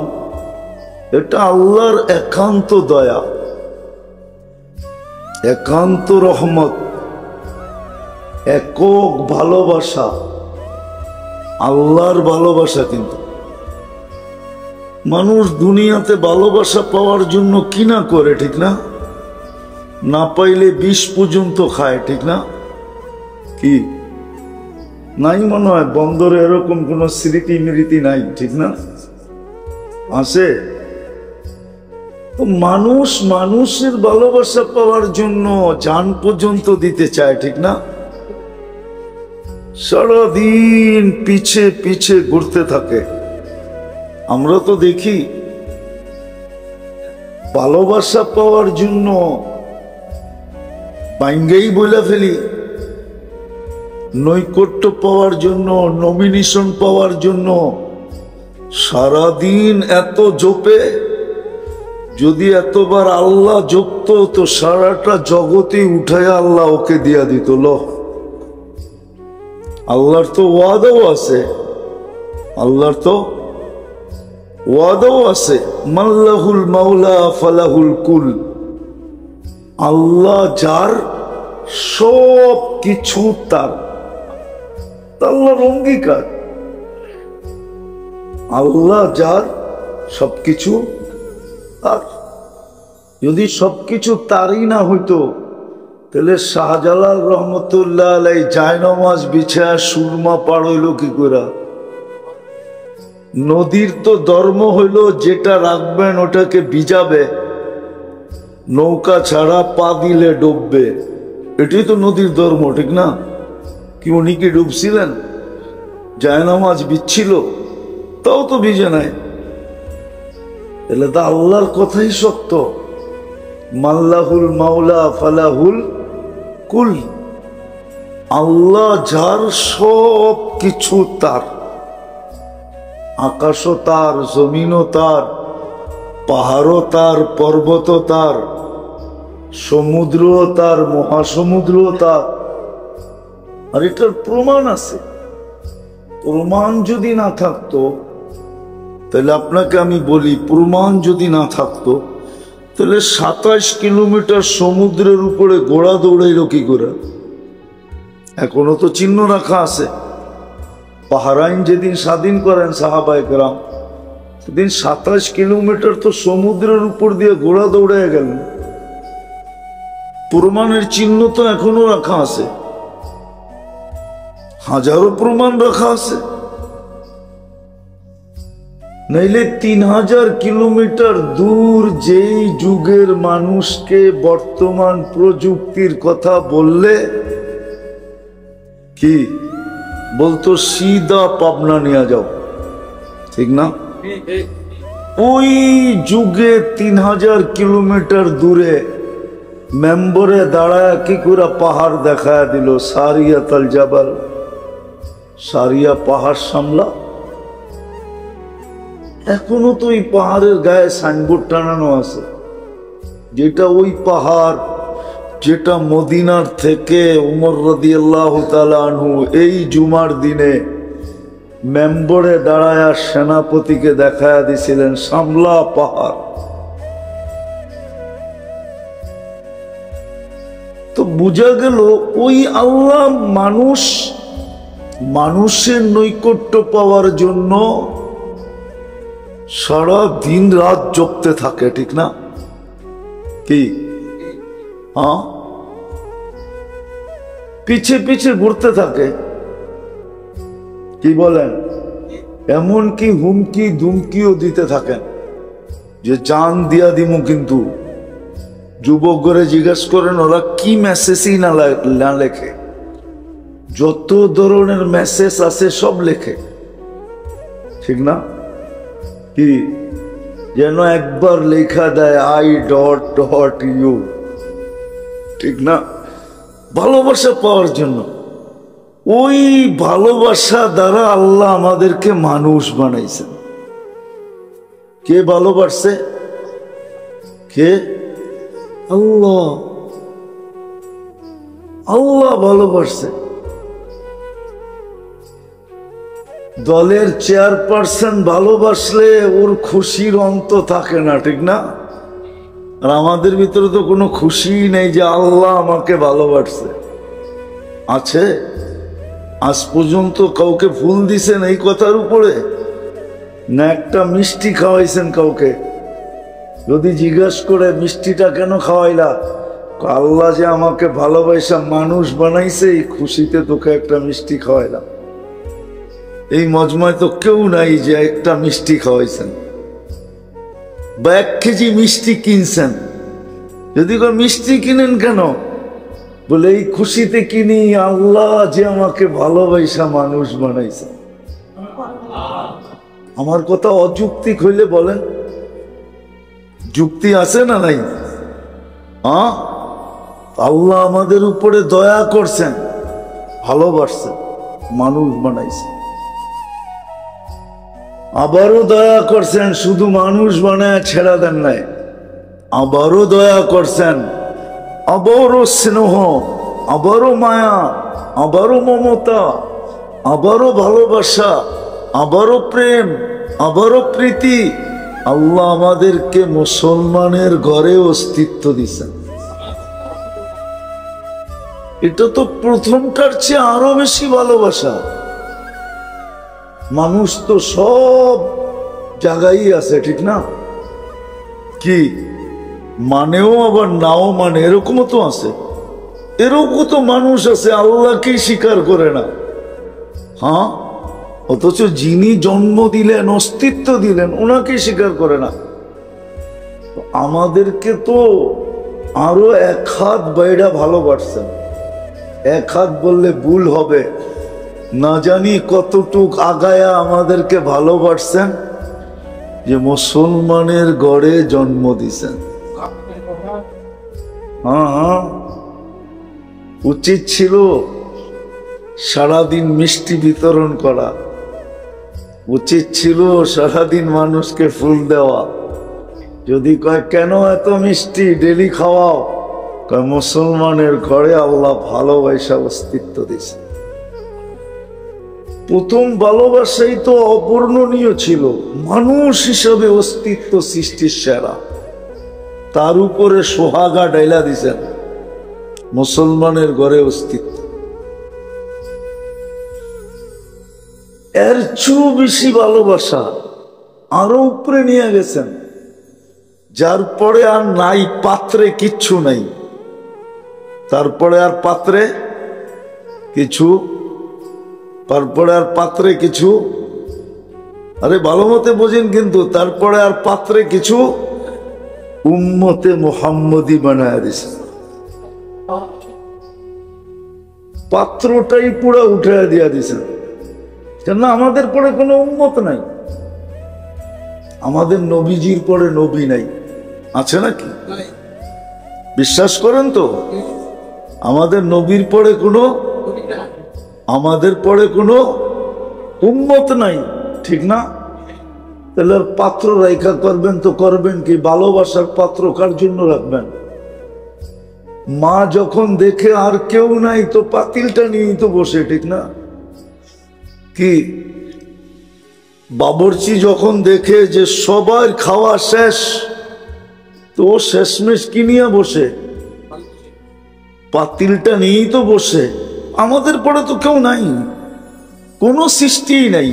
এটা আল্লাহর একান্ত দয়া, একান্ত রহমত, একক ভালোবাসা, আল্লাহর ভালোবাসা। কিন্তু মানুষ দুনিয়াতে ভালোবাসা পাওয়ার জন্য কি না করে, ঠিক না? না পাইলে বিষ পর্যন্ত খায়, ঠিক না? কি নাই মনে হয় বন্দরে এরকম কোন স্মৃতি মৃতি নাই, ঠিক না? আছে। তো মানুষ মানুষের ভালোবাসা পাওয়ার জন্য জান পর্যন্ত দিতে চায়, ঠিক না? সারাদিন পিছে পিছে ঘুরতে থাকে। আমরা তো দেখি ভালোবাসা পাওয়ার জন্য বাইঙ্গেই বলে ফেলি, নৈকট্য পাওয়ার জন্য, নমিনেশন পাওয়ার জন্য সারাদিন এত জপে। যদি এতবার আল্লাহ জপত তো সারাটা জগতে উঠায় আল্লাহ ওকে দিয়া দিত। আল্লাহর তো ওয়াদাও আছে, আল্লাহর তো ওয়াদাও আছে, মাল্লাহুল মাওলা ফালাহুল কুল। আল্লাহ যার সব কিছু তার, আল্লাহর অঙ্গীকার। আল্লাহ যার সবকিছু তার। যদি সবকিছু তারই না হইতো তাহলে শাহজালাল রহমতুল্লাহ আলাই জায়নামাজ বিছায়া সুরমা পার হইল কি করে? নদীর তো ধর্ম হইল যেটা রাখবেন ওটাকে ভিজাবে, নৌকা ছাড়া পা দিলে ডুববে। এটাই তো নদীর ধর্ম, ঠিক না? কি উনি কি ডুবছিলেন? জায়নামাজ বিচ্ছিল, তাও তো ভিজে নাই। তাহলে তো আল্লাহর কথাই সত্য, মাল্লাহুল মাওলা ফালাহুল কুল। আল্লাহ যার সব কিছু তার, আকাশও তার, জমিনও তার, পাহাড়ও তার, পর্বত তার, সমুদ্র তার, মহাসমুদ্র তার। আর এটার প্রমাণ আছে। প্রমাণ যদি না থাকতো, তাহলে আপনাকে আমি বলি, প্রমাণ যদি না থাকতো তাহলে 27 কিলোমিটার সমুদ্রের উপরে ঘোড়া দৌড়াইল কি করে? এখনো তো চিহ্ন রাখা আছে। বাহরাইন যেদিন স্বাধীন করেন সাহাবায়ে কেরাম, সেদিন 27 কিলোমিটার তো সমুদ্রের উপর দিয়ে ঘোড়া দৌড়াইয়া গেলেন। প্রমাণের চিহ্ন তো এখনো রাখা আছে, হাজারো প্রমাণ রাখা আছে। নাইলে 3000 কিলোমিটার দূর যেই যুগের মানুষকে বর্তমান প্রযুক্তির কথা বললে কি বলতো? সিধা পাবনা নিয়ে যাও, ঠিক না? ওই যুগে 3000 কিলোমিটার দূরে মেম্বরে দাঁড়ায় কি করে পাহাড় দেখায় দিল, সারিয়াতুল জাবাল, সারিয়া পাহাড় সামলা। এখনো তো ওই পাহাড়ের গায়ে সাইনবোর্ড টানানো আছে, যেটা ওই পাহাড় যেটা মদিনার থেকে উমর রাদিয়াল্লাহু তাআলা আনহু এই জুমার দিনে মেম্বরে দাঁড়ায়া সেনাপতিকে দেখায়া দিছিলেন, সামলা পাহাড়। তো বোঝা গেল ওই আল্লাহ মানুষের নৈকট্য পাওয়ার জন্য সারা দিন রাত জপতে থাকে, ঠিক না? কি হ্যাঁ, পিছে পিছে ঘুরতে থাকে, কি বলেন? এমনকি হুমকি ধুমকিও দিতে থাকেন যে জান দিয়া দিমু। কিন্তু যুবক করে জিজ্ঞেস করেন ওরা কি মেসেজই না লেখে, যত ধরনের মেসেজ আছে সব লেখে, ঠিক না? কি যেন একবার লেখা দেয় I.U, ঠিক না? ভালোবাসা পাওয়ার জন্য। ওই ভালোবাসা দ্বারা আল্লাহ আমাদেরকে মানুষ বানাইছেন। কে ভালোবাসছে? কে? আল্লাহ। আল্লাহ ভালোবাসছে। দলের চেয়ারপারসন ভালোবাসলে ওর খুশির অন্ত থাকে না, ঠিক না? আর আমাদের ভিতরে তো কোনো খুশি নেই যে আল্লাহ আমাকে ভালোবাসছে। আছে? আজ পর্যন্ত কাউকে ফুল দিছেন এই কথার উপরে? না একটা মিষ্টি খাওয়াইছেন কাউকে? যদি জিজ্ঞাসা করে মিষ্টিটা কেন খাওয়াইলা, আল্লাহ যে আমাকে ভালোবাসা মানুষ বানাইছে, এই খুশিতে তোকে একটা মিষ্টি খাওয়াইলাম। এই মজমায় তো কেউ নাই যে একটা মিষ্টি খাওয়াইছেন বা 1 কেজি মিষ্টি কিনছেন। যদি মিষ্টি কিনেন কেন? বলে এই খুশিতে কিনি আল্লাহ যে আমাকে ভালোবাসা মানুষ বানাইছে। আমার কথা অযৌক্তিক হইলে বলেন, যুক্তি আছে না নাই? আল্লাহ আমাদের উপরে দয়া করছেন, ভালোবাসছেন, মানুষ বানাইছেন। আবারও দয়া করছেন, শুধু মানুষ বানায় ছেড়া দেন নাই, আবারও দয়া করছেন, আবারও স্নেহ, আবারও মায়া, আবারও মমতা, আবারও ভালোবাসা, আবারও প্রেম, আবারও প্রীতি। আল্লাহ আমাদেরকে মুসলমানের ঘরে অস্তিত্ব দিচ্ছেন। এটা তো প্রথমটার চেয়ে আরো বেশি ভালোবাসা। মানুষ তো সব জায়গায় আছে, ঠিক না? কি মানেও আবার নাও মানে, এরকমও তো আছে। এরকম তো মানুষ আছে আল্লাহকেই স্বীকার করে না। হ্যাঁ, অথচ যিনি জন্ম দিলেন, অস্তিত্ব দিলেন, ওনাকেই স্বীকার করে না। আমাদেরকে তো আরো 1 হাত বাইরা ভালোবাসছেন। 1 হাত বললে ভুল হবে, না জানি কতটুক আগায়া আমাদেরকে ভালোবাসছেন যে মুসলমানের ঘরে জন্ম দিছেন। হ্যাঁ, উচিত ছিল সারাদিন মিষ্টি বিতরণ করা, উচিত ছিল সারাদিন মানুষকে ফুল দেওয়া, যদি কয় কেন এত মিষ্টি ডেলি খাওয়াও, কয় মুসলমানের ঘরে আল্লাহ ভালোবাসা অস্তিত্ব দিছে। প্রথম ভালোবাসাই তো অবর্ণনীয় ছিল, মানুষ হিসাবে অস্তিত্ব সৃষ্টির সেরা, তার উপরে সোহাগা ডাইলা দিছেন মুসলমানের ঘরে অস্তিত্ব। এর চেয়েও বেশি ভালোবাসা আরো উপরে নিয়ে গেছেন, যার পরে আর নাই পাত্রে কিচ্ছু নাই, তারপরে আর পাত্রে কিছু, তারপরে আর পাত্রে কিছু, আরে ভালো মতে বোঝেন কিন্তু, তারপরে আর পাত্রে কিছু, উম্মতে মুহাম্মদী বানায় দিছে। পাত্রটাই পুরা উঠে দিয়া দিছেন, কেন আমাদের পরে কোনো উম্মত নাই, আমাদের নবীজির পরে নবী নাই, আছে নাকি? বিশ্বাস করেন তো? আমাদের নবীর পরে কোনো, আমাদের পরে কোনো উম্মত নাই, ঠিক না? তাহলে পাত্র রাইখা করবেন তো করবেন কি? ভালোবাসার পাত্র কার জন্য রাখবেন? মা যখন দেখে আর কেউ নাই তো পাতিলটা নিয়েই তো বসে, ঠিক না? কি বাবরচি যখন দেখে যে সবার খাওয়া শেষ, তো শেষমেশ কি নিয়ে বসে? পাতিলটা নিয়েই তো বসে। আমাদের পরে তো কেউ নাই, কোনো সৃষ্টিই নাই,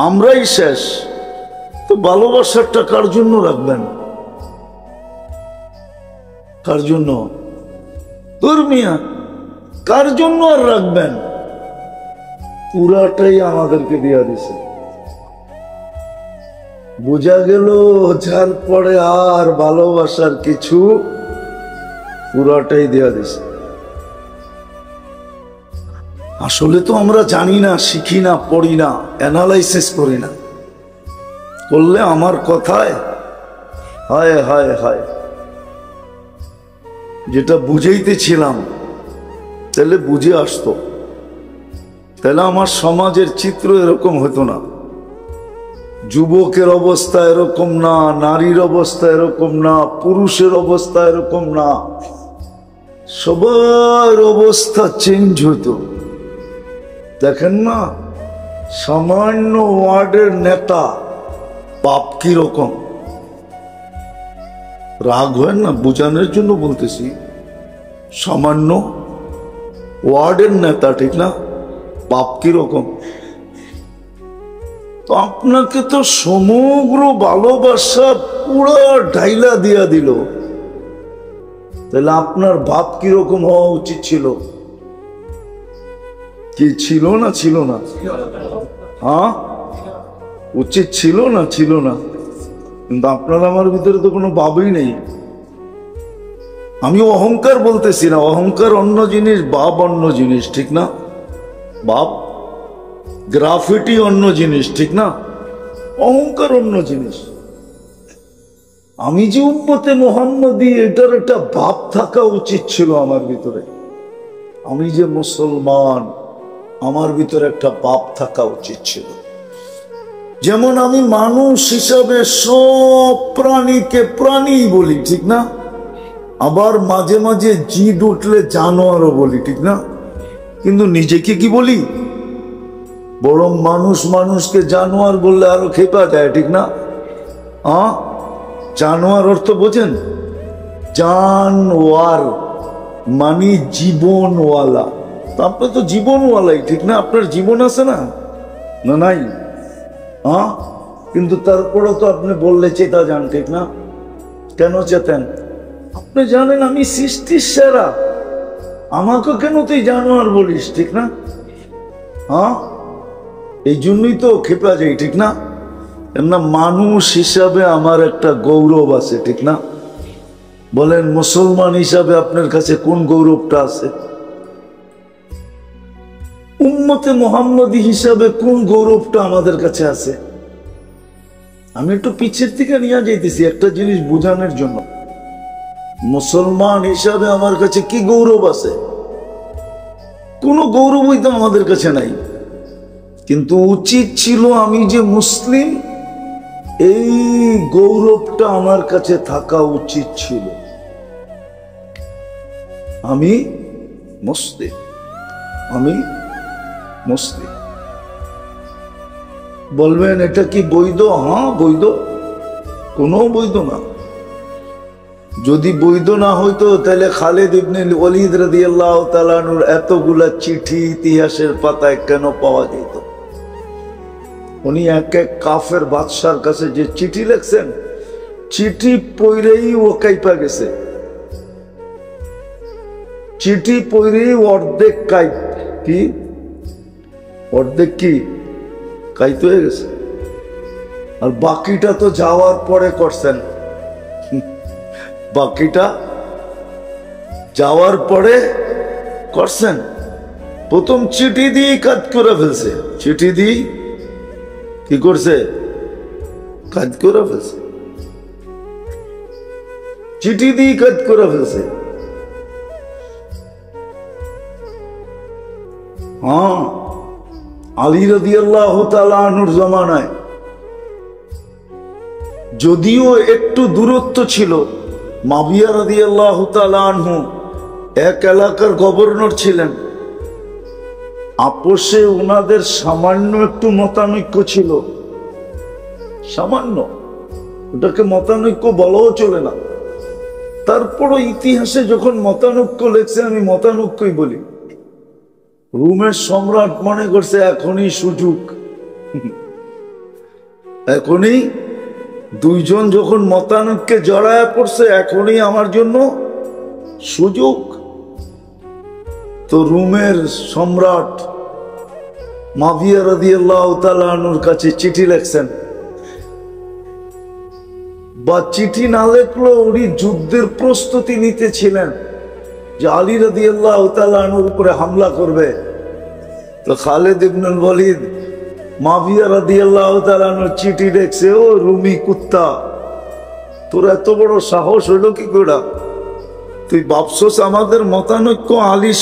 আমরাই শেষ, তো ভালোবাসারটা কার জন্য রাখবেন? কার জন্য? ধর্মিয়া কার জন্য আর রাখবেন? পুরাটাই আমাদেরকে দিয়া দিছে। বোঝা গেল যার পরে আর ভালোবাসার কিছু, পুরাটাই দেয়া দিছে। আসলে তো আমরা জানি না, শিখি না, পড়ি না, অ্যানালাইসিস করি না, করলে আমার কথায় হায় হায় হায়, যেটা বুঝাইতেছিলাম তাহলে বুঝে আসতো, তাহলে আমার সমাজের চিত্র এরকম হতো না। যুবকের অবস্থা এরকম না, নারীর অবস্থা এরকম না, পুরুষের অবস্থা এরকম না, সবার অবস্থা চেঞ্জ হতো। দেখেন না, সামান্য ওয়ার্ডের নেতা পাপ কি রকম, রাগ হয় না, বোঝানোর জন্য বলতেছি, সামান্য ওয়ার্ডের নেতা, ঠিক না, পাপ কি রকম। তো আপনাকে তো সমগ্র ভালোবাসা পুরা ঢাইলা দিয়া দিল, তাহলে আপনার ভাব কিরকম হওয়া উচিত ছিল? কি ছিল না ছিল না? হ্যাঁ, উচিত ছিল না ছিল না? কিন্তু আপনার আমার ভিতরে তো কোনো ভাবই নেই। আমি অহংকার বলতেছি না, অহংকার অন্য জিনিস, ভাব অন্য জিনিস, ঠিক না? ভাব গ্রাফিটি অন্য জিনিস, ঠিক না? অহংকার অন্য জিনিস। আমি যে উম্মতে মুহাম্মদী, এটার একটা ভাব থাকা উচিত ছিল আমার ভিতরে। আমি যে মুসলমান, আমার ভিতরে একটা ভাব থাকা উচিত ছিল। যেমন আমি মানুষ হিসাবে সব প্রাণীকে প্রাণী বলি, ঠিক না? আবার মাঝে মাঝে জিদ উঠলে জানোয়ারও বলি, ঠিক না? কিন্তু নিজেকে কি বলি? বরং মানুষ মানুষকে জানোয়ার বললে আরো খেপা দেয়, ঠিক না? জানোয়ার অর্থ বোঝেন? জানোয়ার মানে জীবনওয়ালা। আপনার তো জীবনওয়ালাই, ঠিক না? আপনার জীবন আছে না? না নাই? কিন্তু তারপরে তো আপনি বললে চেতা যান, ঠিক না? কেন চেতেন? আপনি জানেন আমি সৃষ্টির সেরা, আমাকে কেন তুই জানোয়ার বলিস, ঠিক না? এই জন্যই তো খেপা যাই, ঠিক না? না, মানুষ হিসাবে আমার একটা গৌরব আছে, ঠিক না? বলেন মুসলমান হিসাবে আপনার কাছে কোন গৌরবটা আছে? উম্মতে মুহাম্মদী হিসাবে কোন গৌরবটা আমাদের কাছে আছে? আমি একটু পিছের থেকে নিয়ে যাইতেছি একটা জিনিস বোঝানোর জন্য। মুসলমান হিসাবে আমার কাছে কি গৌরব আছে? কোনো গৌরবই তো আমাদের কাছে নাই। কিন্তু উচিত ছিল আমি যে মুসলিম এই গৌরবটা আমার কাছে থাকা উচিত ছিল। আমি মুসলিম, আমি মুসলিম। বলবেন এটা কি বৈধ? হ্যাঁ বৈধ, কোনো বৈধ না। যদি বৈধ না হইতো তাহলে খালিদ ইবনে ওয়ালিদ রাদিয়াল্লাহু তাআলা আনহুর এতগুলা চিঠি ইতিহাসের পাতায় কেন পাওয়া যেত? উনি এক এক কাফের বাদশার কাছে যে চিঠি লিখছেন, চিঠি পড়েই ও কাইপা গেছে, চিঠি পড়েই অর্ধেক কাইপ, কি অর্ধেক কি কাইত হয়ে গেছে। আর বাকিটা তো যাওয়ার পরে করছেন, বাকিটা যাওয়ার পরে করছেন। প্রথম চিঠি দিয়ে কাজ করে ফেলছে, চিঠি দিয়ে কি করছে? কাজ করে ফেলছে, চিঠি দিয়ে কাজ করে ফেলছে। হ্যাঁ, আলী রাদিয়াল্লাহু তাআলা আনহুর জামানায় যদিও একটু দূরত্ব ছিল, মাবিয়া রাদিয়াল্লাহু তাআলা আনহু এক এলাকার গভর্নর ছিলেন, আপোষে ওনাদের সামান্য একটু মতানৈক্য ছিল, সামান্য, ওটাকে মতানৈক্য বলাও চলে না। তারপরও ইতিহাসে যখন মতানৈক্য লেখছে, আমি মতানৈক্যই বলি। রোমের সম্রাট মনে করছে এখনই সুযোগ, এখনই দুইজন যখন মতানৈক্যে জড়ায় পড়ছে, এখনই আমার জন্য সুযোগ। তো রোমের সম্রাট মাবিয়া রাদিয়াল্লাহু তাআলা আনহুর কাছে চিঠি লিখছেন, বা চিঠি না লেখলেও উনি যুদ্ধের প্রস্তুতি নিতেছিলেন যে আলী রাদিয়াল্লাহু তাআলা আনহুর উপরে হামলা করবে। তো খালিদ ইবনে ওয়ালিদ মাবিয়া রাদিয়াল্লাহু তাআলা আনহুর চিঠি লিখছে, ও রুমি কুত্তা, তোর এত বড় সাহস হইল কি করে? তুই ভাবছস আমাদের মতানৈক্য আলীর